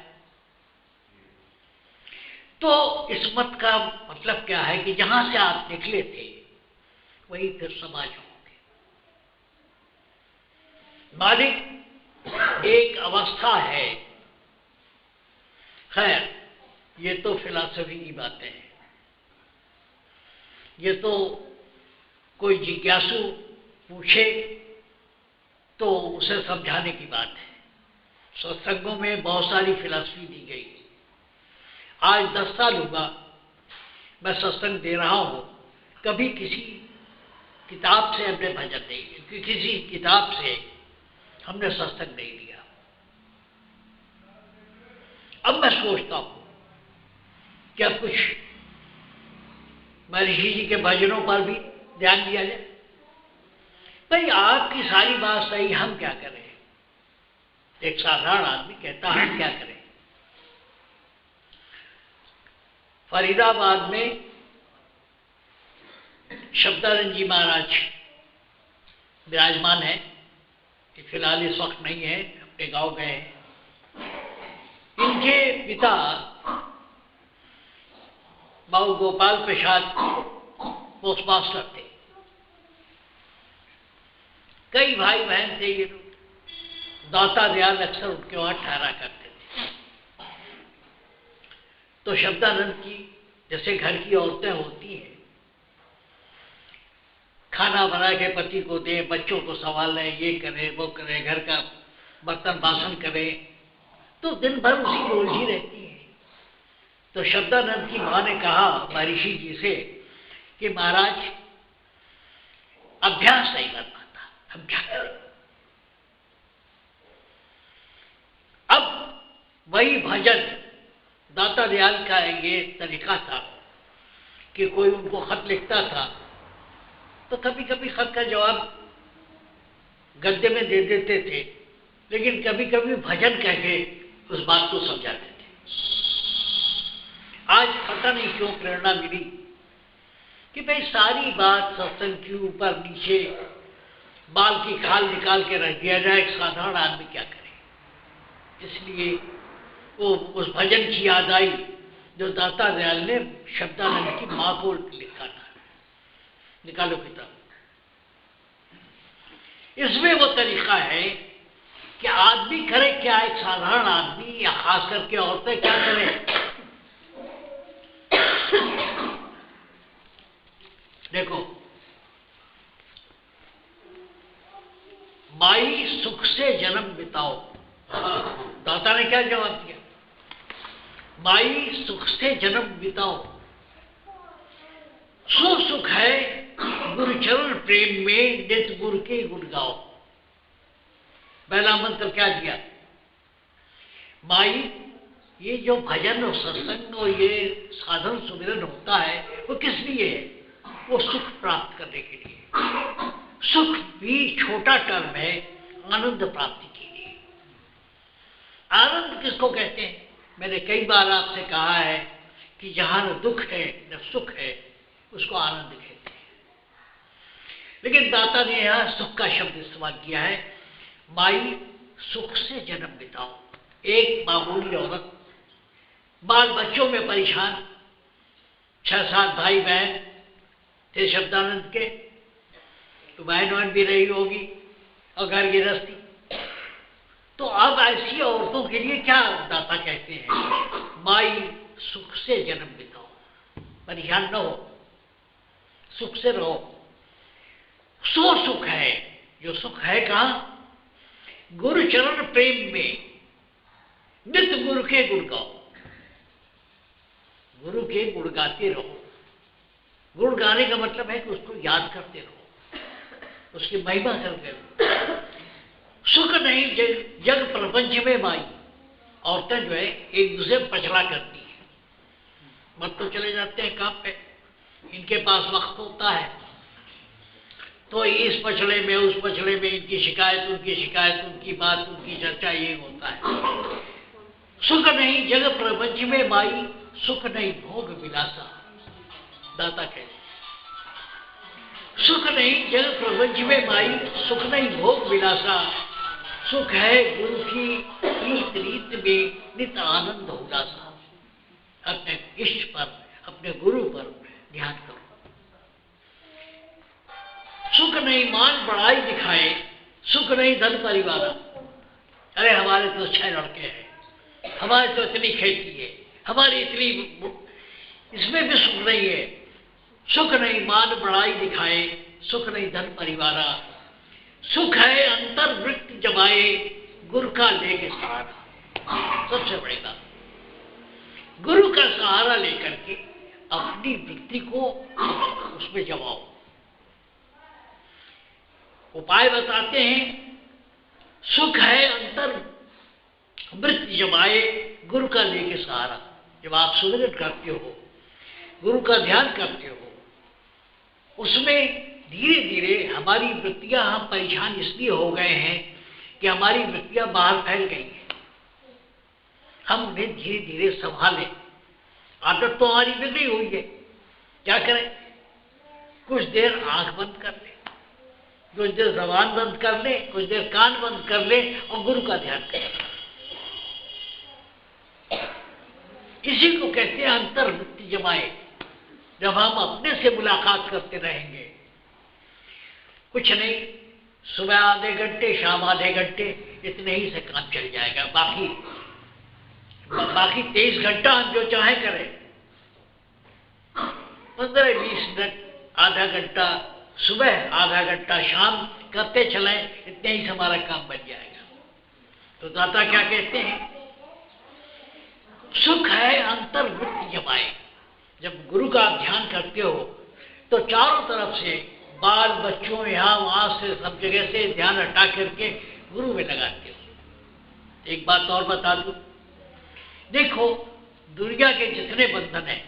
तो इस मत का मतलब क्या है कि जहां से आप निकले थे वही फिर समाज होंगे। मालिक एक अवस्था है। खैर, ये तो फिलॉसफी की बातें हैं, ये तो कोई जिज्ञासु पूछे तो उसे समझाने की बात है। सत्संगों में बहुत सारी फिलॉसफी दी गई। आज 10 साल हुआ मैं सत्संग दे रहा हूँ, कभी किसी किताब से हमने भजन नहीं, किसी किताब से हमने सत्संग नहीं लिया। अब मैं सोचता हूँ क्या कुछ महर्षि जी के भजनों पर भी ध्यान दिया जाए। भाई आपकी सारी बात सही, हम क्या करें? एक साधारण आदमी कहता है क्या करें। फरीदाबाद में शब्दानंद जी महाराज विराजमान है, फिलहाल इस वक्त नहीं है, अपने गांव गए हैं। इनके पिता बाबू गोपाल प्रसाद पोस्टमास्टर थे। कई भाई बहन थे ये लोग, दाता दयाल अक्सर उनके वहां ठहरा करते थे। तो शब्दानंद की जैसे घर की औरतें होती हैं, खाना बना के पति को दे, बच्चों को संभाले, ये करे वो करे, घर का बर्तन बासन करे, तो दिन भर उसी में उलझी रहती है। तो शब्दानंद की मां ने कहा महर्षि जी से कि महाराज अभ्यास नहीं कर पाता, हम क्या करें? अब वही भजन दाता दयाल का ये तरीका था कि कोई उनको खत लिखता था तो कभी कभी खत का जवाब गद्य में दे देते थे, लेकिन कभी कभी भजन कह के उस बात को समझाते थे। आज पता नहीं क्यों प्रेरणा मिली कि भाई सारी बात सत्संग के ऊपर नीचे बाल की खाल निकाल के रख दिया जाए, एक साधारण आदमी क्या करे। इसलिए वो उस भजन की याद आई जो दाता दयाल ने शब्दानंद की मां को लिखा था। निकालो किताब। इसमें वो तरीका है कि आदमी करे क्या, एक साधारण आदमी या खास करके औरतें क्या करें। देखो, माई सुख से जन्म बिताओ। दाता ने क्या जवाब दिया? माई सुख से जन्म बिताओ, सो सुख है गुरुचरण प्रेम में, नित गुरु के गुण गाओ। पहला मंत्र क्या दिया? माई, ये जो भजन और सत्संग और ये साधन सुमिरन होता है वो किस लिए है? वो सुख प्राप्त करने के लिए। सुख भी छोटा टर्म है, आनंद प्राप्ति के लिए। आनंद किसको कहते हैं? मैंने कई बार आपसे कहा है कि जहां न दुख है न सुख है उसको आनंद कहते हैं, लेकिन दाता ने यहां सुख का शब्द इस्तेमाल किया है। माई सुख से जन्म बिताओ। एक मामूली औरत बाल बच्चों में परेशान, 6-7 भाई बहन थे शब्दानंद के, तो बहन वहन भी रही होगी और घर गृहस्थी। तो अब ऐसी औरतों के लिए क्या दाता कहते हैं? माई सुख से जन्म बिताओ, परेशान न हो, सुख से रहो। सो सुख है, जो सुख है कहाँ? गुरु चरण प्रेम में, नित गुरु के गुण गाओ। गुरु के गुण गाते रहो। गुण गाने का मतलब है कि उसको याद करते रहो, उसकी महिमा करते रहो। सुख नहीं जग प्रपंच में माई। औरतें जो है एक दूसरे पचड़ा करती है, मत तो चले जाते हैं काम पे, इनके पास वक्त होता है तो इस पछड़े में उस पछड़े में इनकी शिकायत उनकी बात उनकी चर्चा, ये होता है। सुख नहीं जग प्रपंच में माई, सुख नहीं भोग विलासा। दाता कहते सुख नहीं जग प्रपंच में माई, सुख नहीं भोग विलासा। सुख है गुरु की रीत रीत में, नित आनंद उल्लासा। अपने इष्ट पर, अपने गुरु पर ध्यान करो। सुख नहीं मान बड़ाई दिखाए, सुख नहीं धन परिवार। अरे हमारे तो 6 लड़के हैं, हमारे तो इतनी खेती है, हमारी इतनी, इसमें भी सुख नहीं है। सुख नहीं मान बढ़ाई दिखाए, सुख नहीं धन परिवारा। सुख है अंतर वृत्ति जमाए, गुरु का लेके सहारा। सबसे बड़ी बात, गुरु का सहारा लेकर के अपनी वृत्ति को उसमें जमाओ। उपाय बताते हैं, सुख है अंतर वृत्ति जमाए, गुरु का लेके सहारा। जब आप सुमिरन करते हो, गुरु का ध्यान करते हो, उसमें धीरे धीरे हमारी वृत्तियां, हम परेशान इसलिए हो गए हैं कि हमारी वृत्तियां बाहर फैल गई हैं। हम उन्हें धीरे धीरे संभालें। आदत तो हमारी बिगड़ी हुई है, क्या करें? कुछ देर आंख बंद कर ले, कुछ देर जबान बंद कर ले, कुछ देर कान बंद कर ले और गुरु का ध्यान करें। इसी को कहते हैं अंतर्वृत्ति जमाए। जब हम अपने से मुलाकात करते रहेंगे, कुछ नहीं, सुबह आधे घंटे, शाम आधे घंटे, इतने ही से काम चल जाएगा। बाकी 23 घंटा हम जो चाहे करें। 15-20 मिनट, आधा घंटा सुबह, आधा घंटा शाम करते चलें, इतने ही से हमारा काम बन जाएगा। तो दाता क्या कहते हैं? सुख है अंतर्वृत्ति जमाए। जब गुरु का ध्यान करते हो तो चारों तरफ से, बाल बच्चों, यहाँ वहां से, सब जगह से ध्यान हटा करके गुरु में लगाते हो। एक बात और बता दूं, देखो दुनिया के जितने बंधन हैं,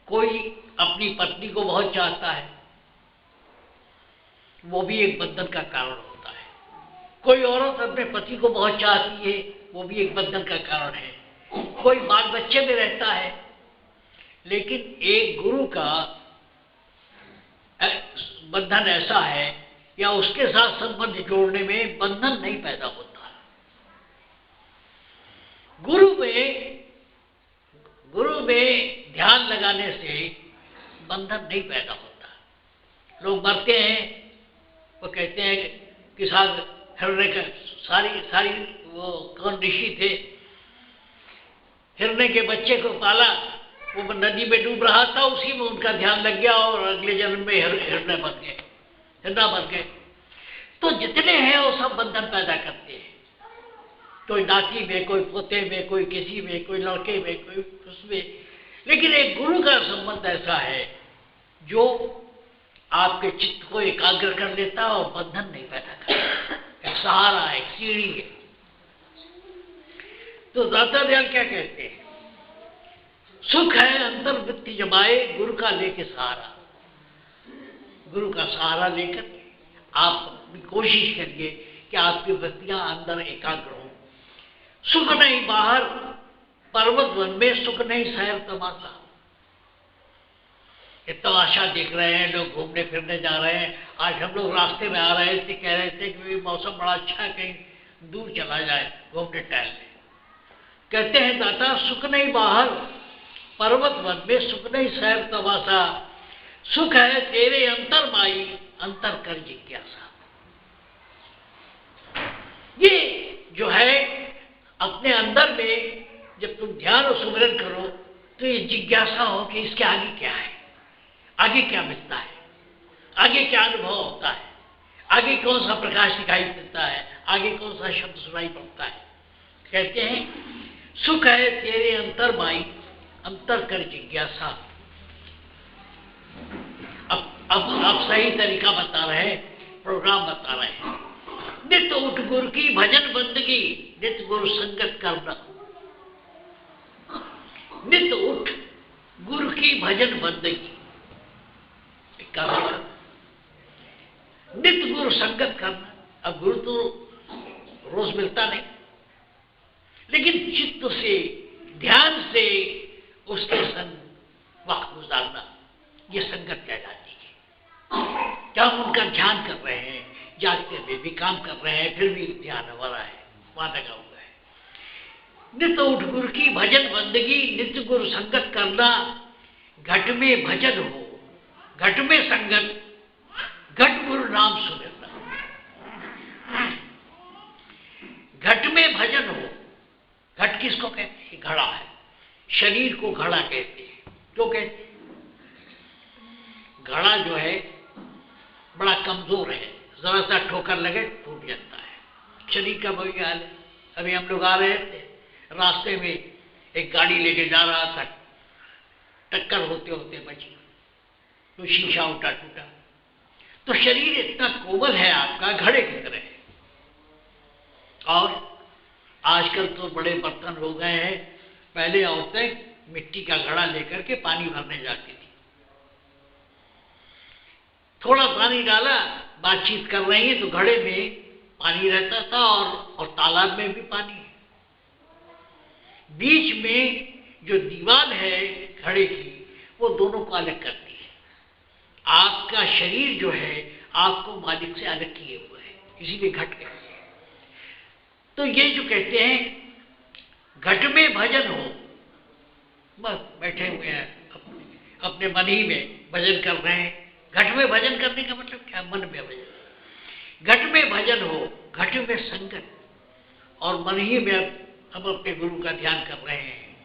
कोई अपनी पत्नी को बहुत चाहता है, वो भी एक बंधन का कारण होता है। कोई औरत अपने पति को बहुत चाहती है, वो भी एक बंधन का कारण है। कोई बाल बच्चे में रहता है, लेकिन एक गुरु का बंधन ऐसा है, या उसके साथ संबंध जोड़ने में बंधन नहीं पैदा होता। गुरु में ध्यान लगाने से बंधन नहीं पैदा होता। लोग मरते हैं, वो कहते हैं कि साथ हिरण्य का सारी वो कौन ऋषि थे, हिरण्य के बच्चे को पाला, वो नदी में डूब रहा था, उसी में उनका ध्यान लग गया और अगले जन्म में हिरण्य बन गए, हिरना बन गए। तो जितने हैं वो सब बंधन पैदा करते हैं, कोई नाती में, कोई पोते में, कोई किसी में, कोई लड़के में, कोई उसमें। लेकिन एक गुरु का संबंध ऐसा है जो आपके चित्त को एकाग्र कर देता है और बंधन नहीं पैदा करता। एक सहारा, एक सीढ़ी है। तो दाता दयाल क्या कहते हैं? सुख है अंतर्वृत्ति जमाए, गुरु का लेके सहारा। गुरु का सहारा लेकर आप कोशिश करिए कि आपकी वृत्तियां अंदर एकाग्र हो। सुख नहीं बाहर पर्वत वन में, सुख नहीं सैर तमाशा। ये तमाशा देख रहे हैं, लोग घूमने फिरने जा रहे हैं। आज हम लोग रास्ते में आ रहे थे, कह रहे थे कि मौसम बड़ा अच्छा है, कहीं दूर चला जाए घूमने टहलने। कहते हैं दाता, सुख नहीं बाहर पर्वत वन में, सुख नहीं सैर तमाशा। सुख है तेरे अंतर माई, अंतर कर जिज्ञासा। ये जो है अपने अंदर में जब तुम ध्यान और सुमिरन करो तो ये जिज्ञासा हो कि इसके आगे क्या है, आगे क्या मिलता है, आगे क्या अनुभव होता है, आगे कौन सा प्रकाश दिखाई देता है, आगे कौन सा शब्द सुनाई पड़ता है। कहते हैं सुख है तेरे अंतर माई, अंतर कर जिज्ञासा। अब सही तरीका बता रहे हैं, प्रोग्राम बता रहे हैं। नित उठ गुरु की भजन बंदगी, नित गुरु संगत करना। नित उठ गुरु की भजन बंदगी, नित गुरु संगत करना। अब गुरु तो रोज मिलता नहीं, लेकिन चित्त से, ध्यान से उसके संग वक्त गुजारना, ये संगत कहलाती है। क्या हम उनका ध्यान कर रहे हैं, जागते हुए भी काम कर रहे हैं, फिर भी ध्यान हमारा है, वहां लगा हुआ है। नित उठ गुरु की भजन बंदगी, नित्य गुरु संगत करना। घट में भजन हो, घट में संगत, घट गुरु नाम सुमिरना। शरीर को घड़ा कहते हैं। क्यों कहते हैं? घड़ा जो है बड़ा कमजोर है, जरा सा ठोकर लगे टूट जाता है। शरीर का वही हाल है। अभी हम लोग आ रहे थे, रास्ते में एक गाड़ी लेके जा रहा था, टक्कर होते होते बची, तो शीशा उठा टूटा। तो शरीर इतना कोमल है आपका, घड़े की तरह है। और आजकल तो बड़े बर्तन हो गए हैं, पहले औरतें मिट्टी का घड़ा लेकर के पानी भरने जाती थी। थोड़ा पानी डाला, बातचीत कर रही है तो घड़े में पानी रहता था और तालाब में भी पानी है। बीच में जो दीवार है घड़े की, वो दोनों को अलग करती है। आपका शरीर जो है आपको मालिक से अलग किए हुए है, इसीलिए घट कहते हैं। तो ये जो कहते हैं घट में भजन हो, बस बैठे हुए हैं अपने मन ही में भजन कर रहे हैं। घट में भजन करने का मतलब क्या? मन में भजन। घट में भजन हो, घट में संगत, और मन ही में हम अपने गुरु का ध्यान कर रहे हैं,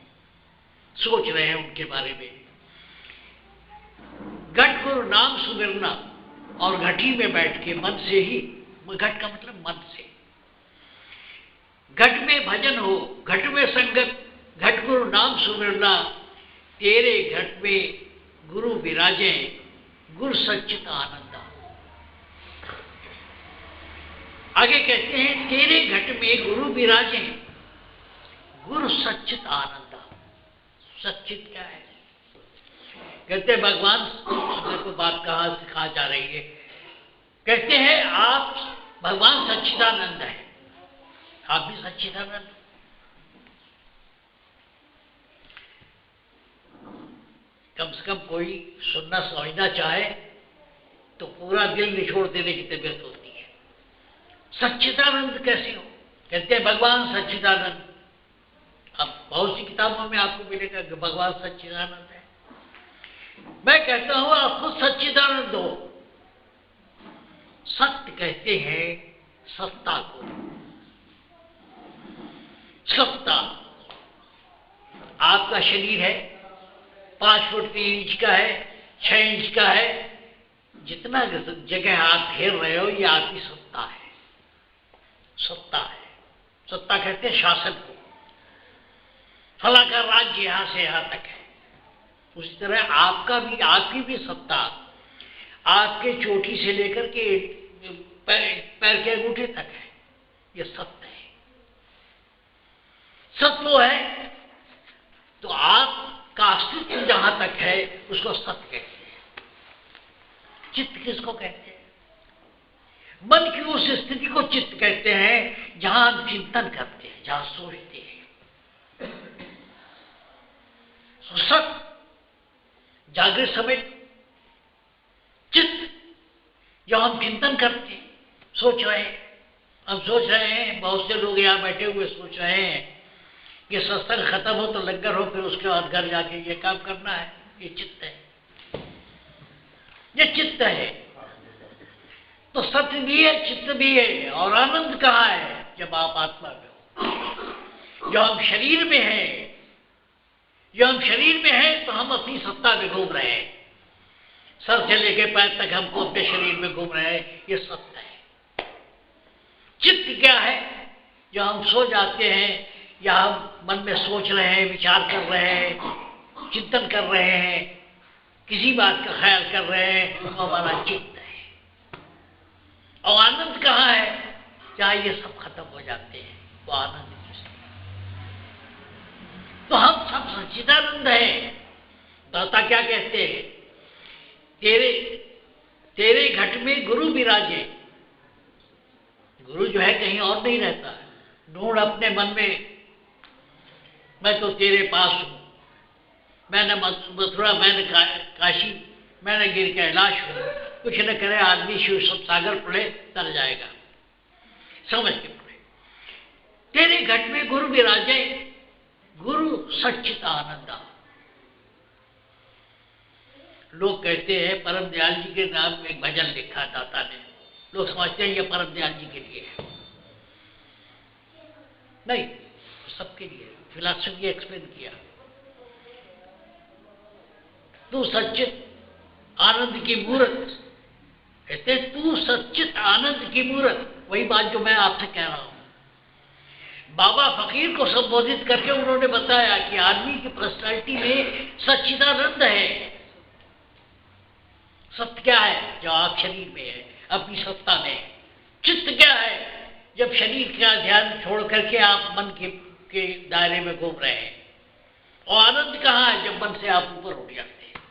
सोच रहे हैं उनके बारे में। घट गुरु नाम सुमिरना, और घटी में बैठ के मन से ही, घट का मतलब मन से। घट में भजन हो, घट में संगत, घट गुरु नाम सुमिरना, तेरे घट में गुरु विराजे, गुरु सच्चित आनंदा। आगे कहते हैं तेरे घट में गुरु विराजे, गुरु सच्चित आनंदा। सच्चित क्या है? कहते हैं भगवान, देखो बात कहाँ जा रही है। कहते हैं आप भगवान सच्चिदानंद है, आप भी सच्चिदानंद। कम से कम कोई सुनना समझना चाहे तो पूरा दिल निचोड़ देने की तबीयत होती है। सच्चिदानंद कैसे हो? कहते हैं भगवान सच्चिदानंद। अब बहुत सी किताबों में आपको मिलेगा कि भगवान सच्चिदानंद है। मैं कहता हूं आप खुद सच्चिदानंद हो। सत्य कहते हैं सत्ता को। सत्ता, आपका शरीर है 5 फुट 3 इंच का है, 6 इंच का है, जितना जगह आप घेर रहे हो ये आपकी सत्ता है। सत्ता है। सत्ता कहते हैं शासन को। फला का राज्य यहां से यहां तक है। उसी तरह आपकी भी सत्ता आपके चोटी से लेकर के पैर के अंगूठे तक है। ये सत्य है। सत्य वो है तो आपका अस्तित्व जहां तक है उसको सत्य कहते हैं। चित्त किसको कहते हैं? मन की उस स्थिति को चित्त कहते हैं जहां हम चिंतन करते हैं, जहां सोचते हैं। सत्य जागृत समय, चित्त जहां हम चिंतन करते हैं, सोच रहे हैं। हम सोच रहे हैं, बहुत से लोग यहाँ बैठे हुए सोच रहे हैं कि सत्संग खत्म हो तो लंगर हो, फिर उसके बाद घर जाके ये काम करना है। ये चित्त है, ये चित्त है। तो सत्य भी है, चित्त भी है। और आनंद कहाँ है? जब आप आत्मा में हो। जो हम शरीर में हैं, जो हम शरीर में हैं तो हम अपनी सत्ता में घूम रहे हैं। सर से लेके पैर तक हमको अपने शरीर में घूम रहे हैं। ये सत्य है। चित्त क्या है? जो हम सो जाते हैं या हम मन में सोच रहे हैं, विचार कर रहे हैं, चिंतन कर रहे हैं, किसी बात का ख्याल कर रहे हैं, वो हमारा चित्त है। और आनंद कहाँ है? जहाँ ये सब खत्म हो जाते हैं, वो आनंद की स्थिति। तो हम सब सच्चिदानंद हैं। दाता क्या कहते हैं? तेरे घट में गुरु विराजे। गुरु जो है कहीं और नहीं रहता है। ढूंढ अपने मन में, मैं तो तेरे पास हूं। मैंने मथुरा, मैंने काशी, मैंने गिर कैलाश हूं। कुछ न करे आदमी शिव सब सागर पढ़े तर जाएगा, समझ के पढ़े। तेरे घट में गुरु विराजे, गुरु सच्चित आनंदा। लोग कहते हैं परम दयाल जी के नाम में एक भजन लिखा दाता ने। लोग समझते हैं ये परम दयाल जी के लिए है। नहीं, सबके लिए। फिलॉसफी एक्सप्लेन किया तू सच्चित आनंद की मूर्त, कहते तू सच्चित आनंद की मूर्त। वही बात जो मैं आपसे कह रहा हूं। बाबा फकीर को संबोधित करके उन्होंने बताया कि आदमी की पर्सनालिटी में सच्चिदानंद है। सत्य क्या है? जो आप शरीर में है, अपनी सत्ता में है। चित्त क्या है? जब शरीर का ध्यान छोड़ करके आप मन के दायरे में घूम रहे हैं। और आनंद कहाँ है? जब मन से आप ऊपर उठ जाते हैं।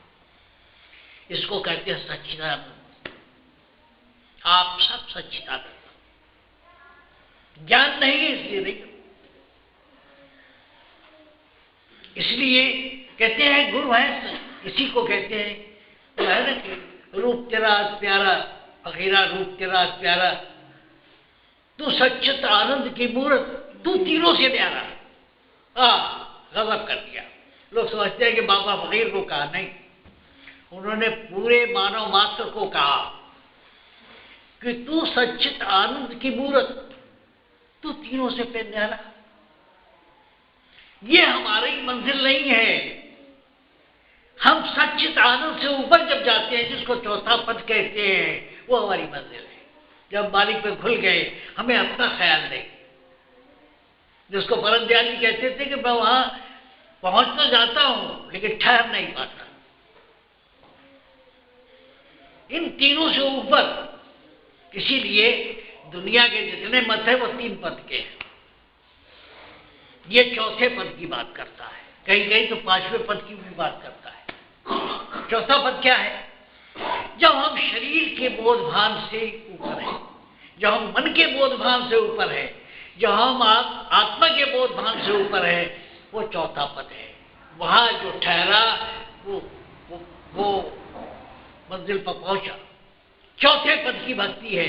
इसको कहते हैं सच्चिदानंद। आप सब सच्चिदानंद। ज्ञान नहीं है इसलिए नहीं। इसलिए कहते हैं गुरु है, इसी को कहते हैं, तो है ना कि रूप तेरा प्यारा, फकीरा रूप तेरा प्यारा, तू सच्चित आनंद की मूर्त, तू तीनों से प्यारा। गजब कर दिया। लोग समझते हैं कि बाबा फकीर को कहा, नहीं, उन्होंने पूरे मानव मात्र को कहा कि तू सच्चित आनंद की मूर्त, तू तीनों से प्यारा। ये हमारी मंजिल नहीं है। हम सच्चित आनंद से ऊपर जब जाते हैं, जिसको चौथा पद कहते हैं, वो हमारी मंजिल है। जब मालिक पे खुल गए, हमें अपना ख्याल नहीं। जिसको परम दयाली कहते थे कि मैं वहां पहुंच तो जाता हूं लेकिन ठहर नहीं पाता। इन तीनों से ऊपर, इसीलिए दुनिया के जितने मत है वो 3 पद के हैं। ये चौथे पद की बात करता है, कहीं कहीं तो 5वें पद की भी बात करता है। चौथा पद क्या है? जब हम शरीर के बोध भान से ऊपर हैं, जब हम मन के बोध भान से ऊपर हैं, जब हम आत्मा के बोध भान से ऊपर है, वो चौथा पद है। वहां जो ठहरा वो मंजिल पर पहुंचा। चौथे पद की भक्ति है।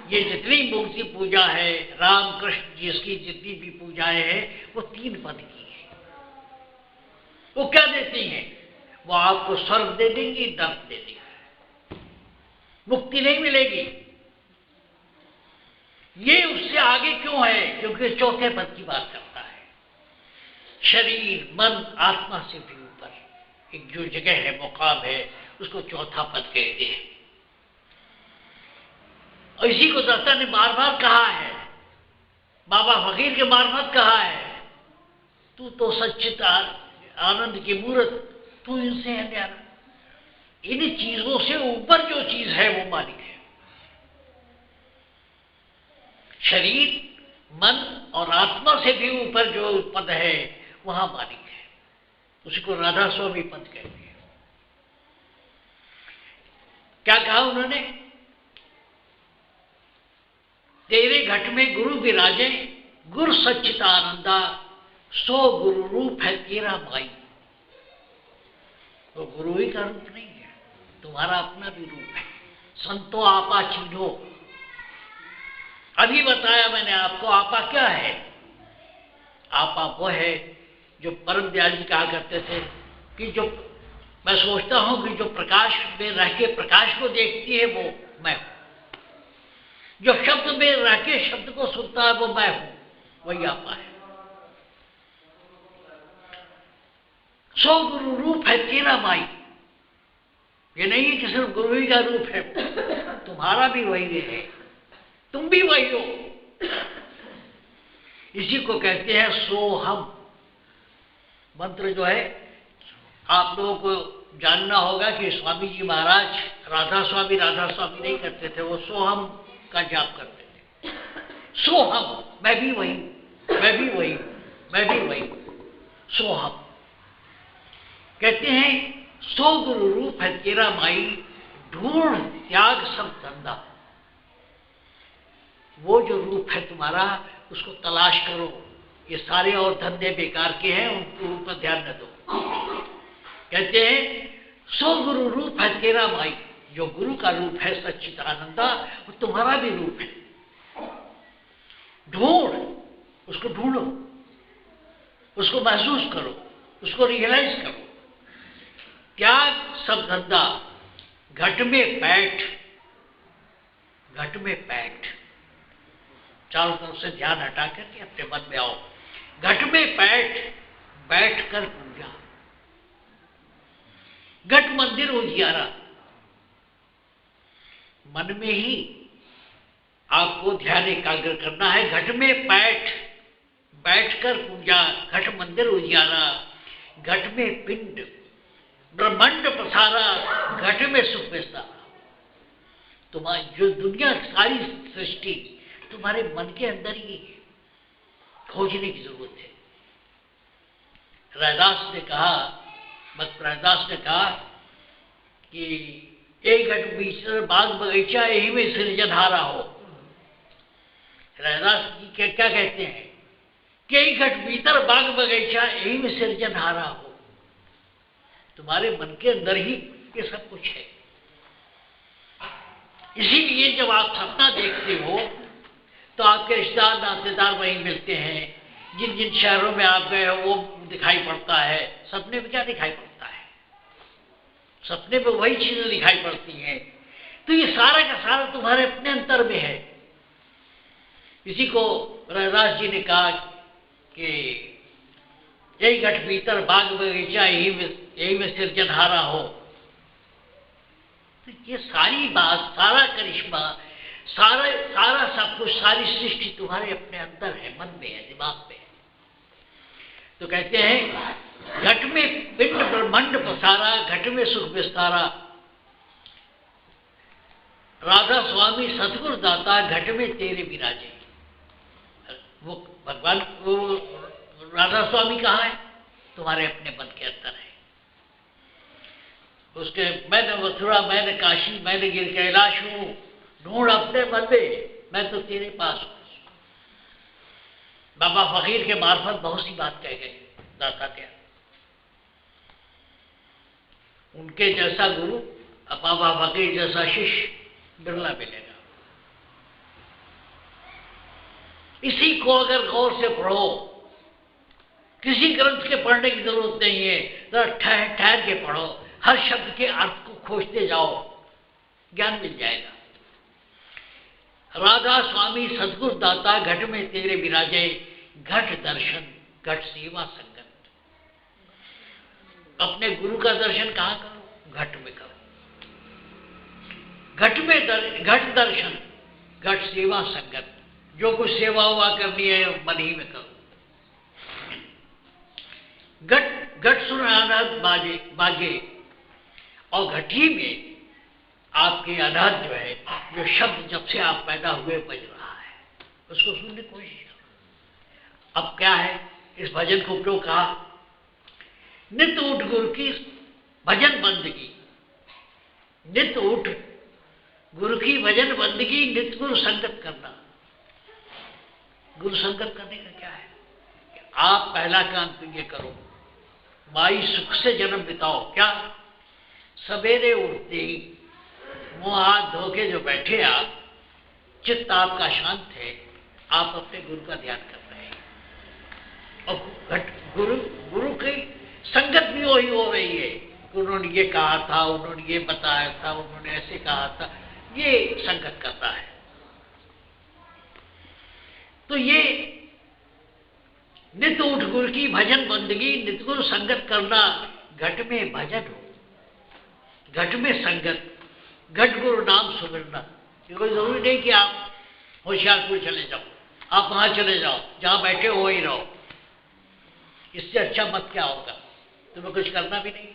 ये जितनी मूर्ति पूजा है, राम कृष्ण जिसकी जितनी भी पूजाएं हैं, वो 3 पद की है। वो क्या देती हैं? वो आपको स्वर्ग दे देंगी, दर्द दे देंगी, मुक्ति नहीं मिलेगी। ये उससे आगे क्यों है? क्योंकि चौथे पद की बात करता है। शरीर मन आत्मा से भी ऊपर एक जो जगह है, मुकाम है, उसको चौथा पद कहते हैं। और इसी को दत्ता ने बार बार कहा है, बाबा फकीर के मार्फत कहा है, तू तो सच्चित आनंद की मूर्त, तू इनसे है न्यारा। इन चीजों से ऊपर जो चीज है वो मालिक है। शरीर मन और आत्मा से भी ऊपर जो पद है वहां मालिक है। उसी को राधा स्वामी पद कहते हैं। क्या कहा उन्होंने? तेरे घट में गुरु विराजे, गुरु सच्चित आनंदा, सो गुरु रूप है तेरा भाई। तो गुरु ही का रूप नहीं है, तुम्हारा अपना भी रूप है। संतो आपा चीनो, अभी बताया मैंने आपको आपा क्या है। आपा वो है जो परम दयाल जी कहा करते थे कि जो मैं सोचता हूं कि जो प्रकाश में रह के प्रकाश को देखती है वो मैं हूं, जो शब्द में रह के शब्द को सुनता है वो मैं हूं, वही आपा है। सो गुरु रूप है तेरा माई। ये नहीं है कि सिर्फ गुरु ही का रूप है, तुम्हारा भी वही है, तुम भी वही हो। इसी को कहते हैं सोहम। मंत्र जो है आप लोगों को जानना होगा कि स्वामी जी महाराज राधा स्वामी नहीं करते थे, वो सोहम का जाप करते थे। सोहम, मैं भी वही, मैं भी वही, मैं भी वही। सोहम कहते हैं सो गुरु रूप है तेरा माई, ढूंढ त्याग सब धंधा। वो जो रूप है तुम्हारा उसको तलाश करो। ये सारे और धंधे बेकार के हैं, उनके ऊपर ध्यान न दो। कहते हैं सो गुरु रूप है तेरा माई, जो गुरु का रूप है सच्चिदानंदा, वो तुम्हारा भी रूप है। ढूंढ, उसको ढूंढो, उसको महसूस करो, उसको रियलाइज करो। त्याग सब धंधा, घट में बैठ, घट में बैठ, चारों तरफ से ध्यान हटा करके अपने मन में आओ। घट में बैठ, बैठ कर पूजा। घट मंदिर उजियारा। मन में ही आपको ध्यान एकाग्र करना है। घट में बैठकर पूजा, घट मंदिर उजियारा, घट में पिंड ब्रह्मांड पसारा, घट में सुख विस्तारा। तुम्हारी जो दुनिया सारी सृष्टि तुम्हारे मन के अंदर ही है, खोजने की जरूरत है। रैदास ने कहा, भक्त रैदास ने कहा कि एक घट भीतर बाग बगीचा यही में सृजनहारा हो। रैदास जी क्या कहते हैं कि एक घट भीतर बाग बगीचा यही में सृजनहारा हो। तुम्हारे मन के अंदर ही ये सब कुछ है। इसीलिए जब आप सपना देखते हो तो आपके रिश्तेदार नातेदार वहीं मिलते हैं। जिन जिन शहरों में आप गए हो वो दिखाई पड़ता है। सपने में क्या दिखाई पड़ता है? सपने में वही चीजें दिखाई पड़ती हैं। तो ये सारा का सारा तुम्हारे अपने अंतर में है। इसी को रैदास जी ने कहा कि यही घट भीतर बाग बगीचा यही में सृजनहारा हो। तो ये सारी बात, सारा करिश्मा, सारा सब कुछ, सारी सृष्टि तुम्हारे अपने अंदर है, मन में है, दिमाग में है। तो कहते हैं घट में पिंड ब्रह्मांड पसारा, घट में सुख विस्तारा। राधा स्वामी सतगुरु दाता, घट में तेरे विराजे। वो भगवान, वो राधा स्वामी कहाँ है? तुम्हारे अपने मन के अंदर है। उसके मैंने मथुरा, मैंने काशी, मैंने गिर कैलाश हूं, ढूंढ अपने मन में, मैं तो तेरे पास हूं। बाबा फकीर के मार्फत बहुत सी बात कह गए दाता क्या। उनके जैसा गुरु, बाबा फकीर जैसा शिष्य बिरला मिलेगा। इसी को अगर गौर से पढ़ो, किसी ग्रंथ के पढ़ने की जरूरत नहीं है, तो ठहर के पढ़ो, हर शब्द के अर्थ को खोजते जाओ, ज्ञान मिल जाएगा। राधा स्वामी सद्गुरु दाता, घट में तेरे विराजे, घट दर्शन घट सेवा संगत। अपने गुरु का दर्शन कहाँ करो? घट में करो। घट दर्शन घट सेवा संगत। जो कुछ सेवा हुआ करनी है मन ही में करो। घट सुन अनाहत बाजे, और घटी में आपके अनाहत जो है, जो शब्द जब से आप पैदा हुए बज रहा है, उसको सुनने की कोशिश करो। अब क्या है, इस भजन को क्यों कहा? नित उठ गुरु की भजन बंदगी, नित उठ गुरु की भजन बंदगी, नित गुरु संगत करना। गुरु संगत करने का क्या है? आप पहला काम तो ये करो, माई सुख से जन्म बिताओ। क्या? सवेरे उठते ही मुंह हाथ धो के जो बैठे आप, चित्त आपका शांत है, आप अपने गुरु का ध्यान कर रहे हैं। और गुरु की संगत भी वही हो रही है। उन्होंने ये कहा था, उन्होंने ये बताया था, उन्होंने ऐसे कहा था, ये संगत करता है। तो ये नित उठ गुरु की भजन बंदगी, नित गुरु संगत करना। घट में भजन हो, घट में संगत, घट गुरु नाम सुमिरना। ये कोई जरूरी नहीं कि आप होशियारपुर चले जाओ, आप वहां चले जाओ, जहां बैठे हो वहीं रहो। इससे अच्छा मत क्या होगा? तुम्हें कुछ करना भी नहीं,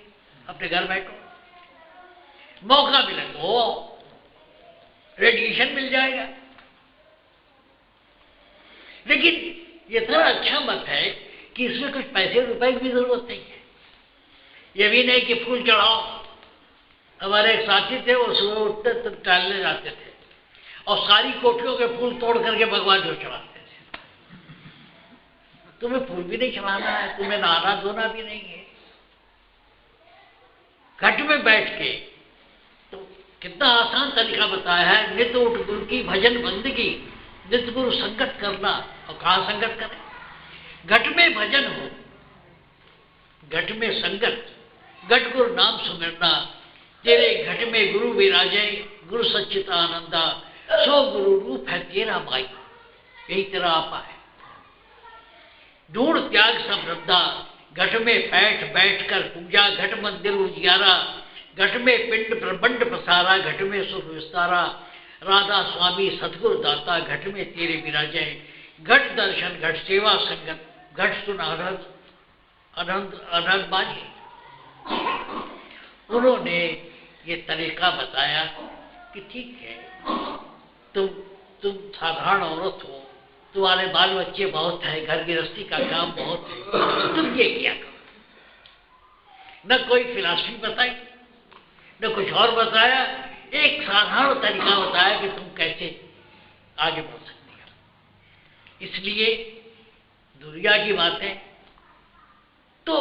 अपने घर बैठो, मौका मिले तो रेडिएशन मिल जाएगा। लेकिन ये थोड़ा अच्छा मत है कि इसमें कुछ पैसे रुपए की भी जरूरत नहीं है। ये भी नहीं कि फूल चढ़ाओ। हमारे एक साथी थे, वो सुबह उठते तो टहलने जाते थे और सारी कोठियों के फूल तोड़ करके भगवान को चढ़ाते थे। तुम्हें फूल भी नहीं चढ़ाना है, तुम्हें नहाना धोना भी नहीं है। घट में बैठ के तो कितना आसान तरीका बताया है। नित उठ गुरु की भजन बंदगी, नित गुरु संगत करना। और कहाँ संगत करें? घट में भजन हो, घट में संगत, घट गुरु नाम सुमिरना। तेरे घट में गुरु विराजे, गुरु सच्चिदानंदा, सो गुरु रूप है तेरा माई। यही तेरा आपा है। ढूंढ त्याग सब रद्दा, घट में बैठ कर पूजा, घट मंदिर उजियारा। घट में पिंड ब्रह्मंड पसारा, घट में सुख विस्तारा, राधा स्वामी सतगुरु दाता, घट में तेरे विराजय, घट दर्शन घट सेवा संगत, घट सुन अनंत अनंत अनंत बानी। उन्होंने ये तरीका बताया कि ठीक है, तुम साधारण औरत हो, तुम्हारे बाल बच्चे बहुत है, घर गृहस्थी का काम बहुत है, तुम ये क्या करो। न कोई फिलॉसफी बताई, न कुछ और बताया, एक साधारण तरीका बताया कि तुम कैसे आगे बढ़ सकती हो। इसलिए दुनिया की बातें तो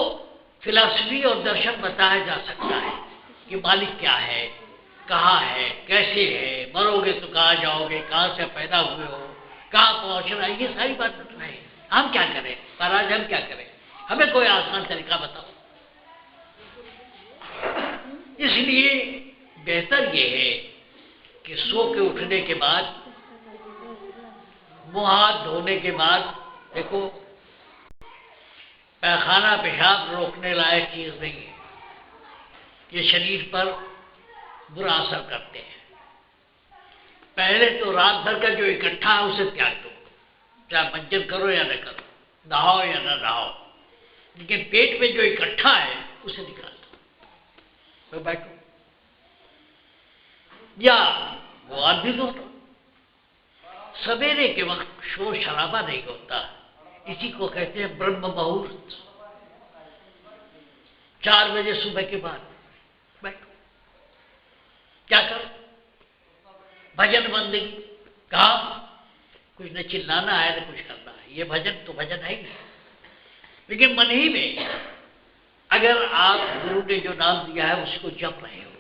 फिलॉसफी और दर्शन बताया जा सकता है कि मालिक क्या है, कहाँ है, कैसे है, मरोगे तो कहाँ जाओगे, कहाँ से पैदा हुए हो, कहाँ पहुँचना है, ये सारी बात बता है। हम क्या करें महाराज, हम क्या करें, हमें कोई आसान तरीका बताओ। इसलिए बेहतर ये है कि सो के उठने के बाद, मुँह हाथ धोने के बाद, देखो पैखाना पेशाब रोकने लायक चीज नहीं है, ये शरीर पर बुरा असर करते हैं। पहले तो रात भर का जो इकट्ठा है उसे त्याग दो, चाहे मंजन करो या न करो, नहाओ या न नहाओ, लेकिन पेट में जो इकट्ठा है उसे निकाल दो, तो बैठो या वो हाथ भी धो दो। सवेरे के वक्त शोर शराबा नहीं होता, इसी को कहते हैं ब्रह्म मुहूर्त। 4 बजे सुबह के बाद बैठो, क्या करो, भजन बंदगी, कहा कुछ न चिल्लाना है न कुछ करना है, ये भजन तो भजन है ही नहीं, लेकिन मन ही में अगर आप गुरु ने जो नाम दिया है उसको जप रहे हो,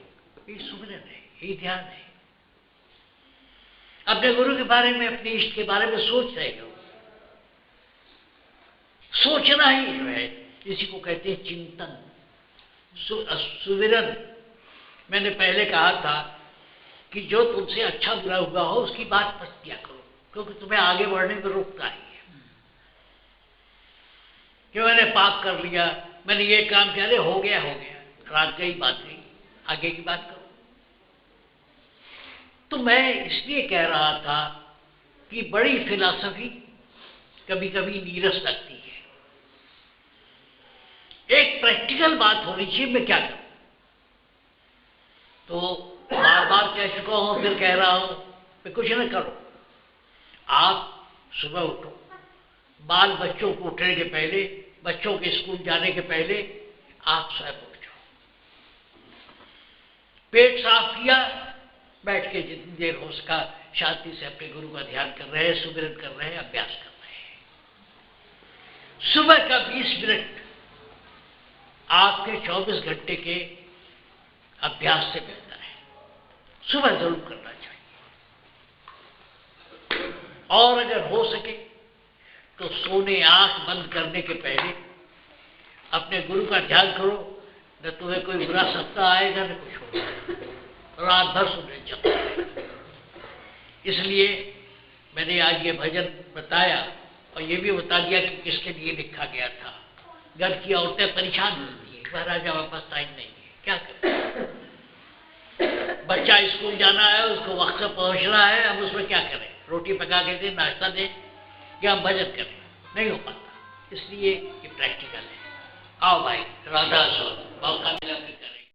ये सुमिरन है, ये ध्यान है, अपने गुरु के बारे में, अपने इष्ट के बारे में सोच रहे हो। सोचना ही जो है इसी को कहते हैं चिंतन, सुमिरन। मैंने पहले कहा था कि जो तुमसे अच्छा बुरा हुआ हो उसकी बात मत किया करो, क्योंकि तुम्हें आगे बढ़ने में रोकता है कि मैंने पाप कर लिया, मैंने ये काम किया, अरे हो गया, रात गई बात गई, आगे की बात करो। तो मैं इसलिए कह रहा था कि बड़ी फिलॉसफी कभी कभी नीरस लगती है, एक प्रैक्टिकल बात होनी चाहिए। मैं क्या करूं, तो बार बार कह चुका हूं, फिर कह रहा हूं, मैं कुछ न करो। आप सुबह उठो, बाल बच्चों को उठने के पहले, बच्चों के स्कूल जाने के पहले आप स्वयं उठ जाओ, पेट साफ किया, बैठ के जितनी देर हो सका शांति से अपने गुरु का ध्यान कर रहे हैं, सुमिरन कर रहे हैं, अभ्यास कर रहे हैं। सुबह का 20 मिनट आपके 24 घंटे के अभ्यास से बेहतर है, सुबह जरूर करना चाहिए। और अगर हो सके तो सोने आंख बंद करने के पहले अपने गुरु का ध्यान करो, न तुम्हें कोई बुरा सपना आएगा न कुछ होगा, रात भर सुनने चलते। इसलिए मैंने आज ये भजन बताया और ये भी बता दिया कि किसके लिए लिखा गया था। घर की औरतें परेशान होती है, महाराजा वापस टाइम नहीं है, क्या करें, बच्चा स्कूल जाना है, उसको वक्त से पहुंचना है, हम उसमें क्या करें, रोटी पका के दें, नाश्ता दें, या हम भजन करें, नहीं हो पाता। इसलिए ये प्रैक्टिकल है। आओ भाई, राधा स्वामी, मौका मिला फिर करें।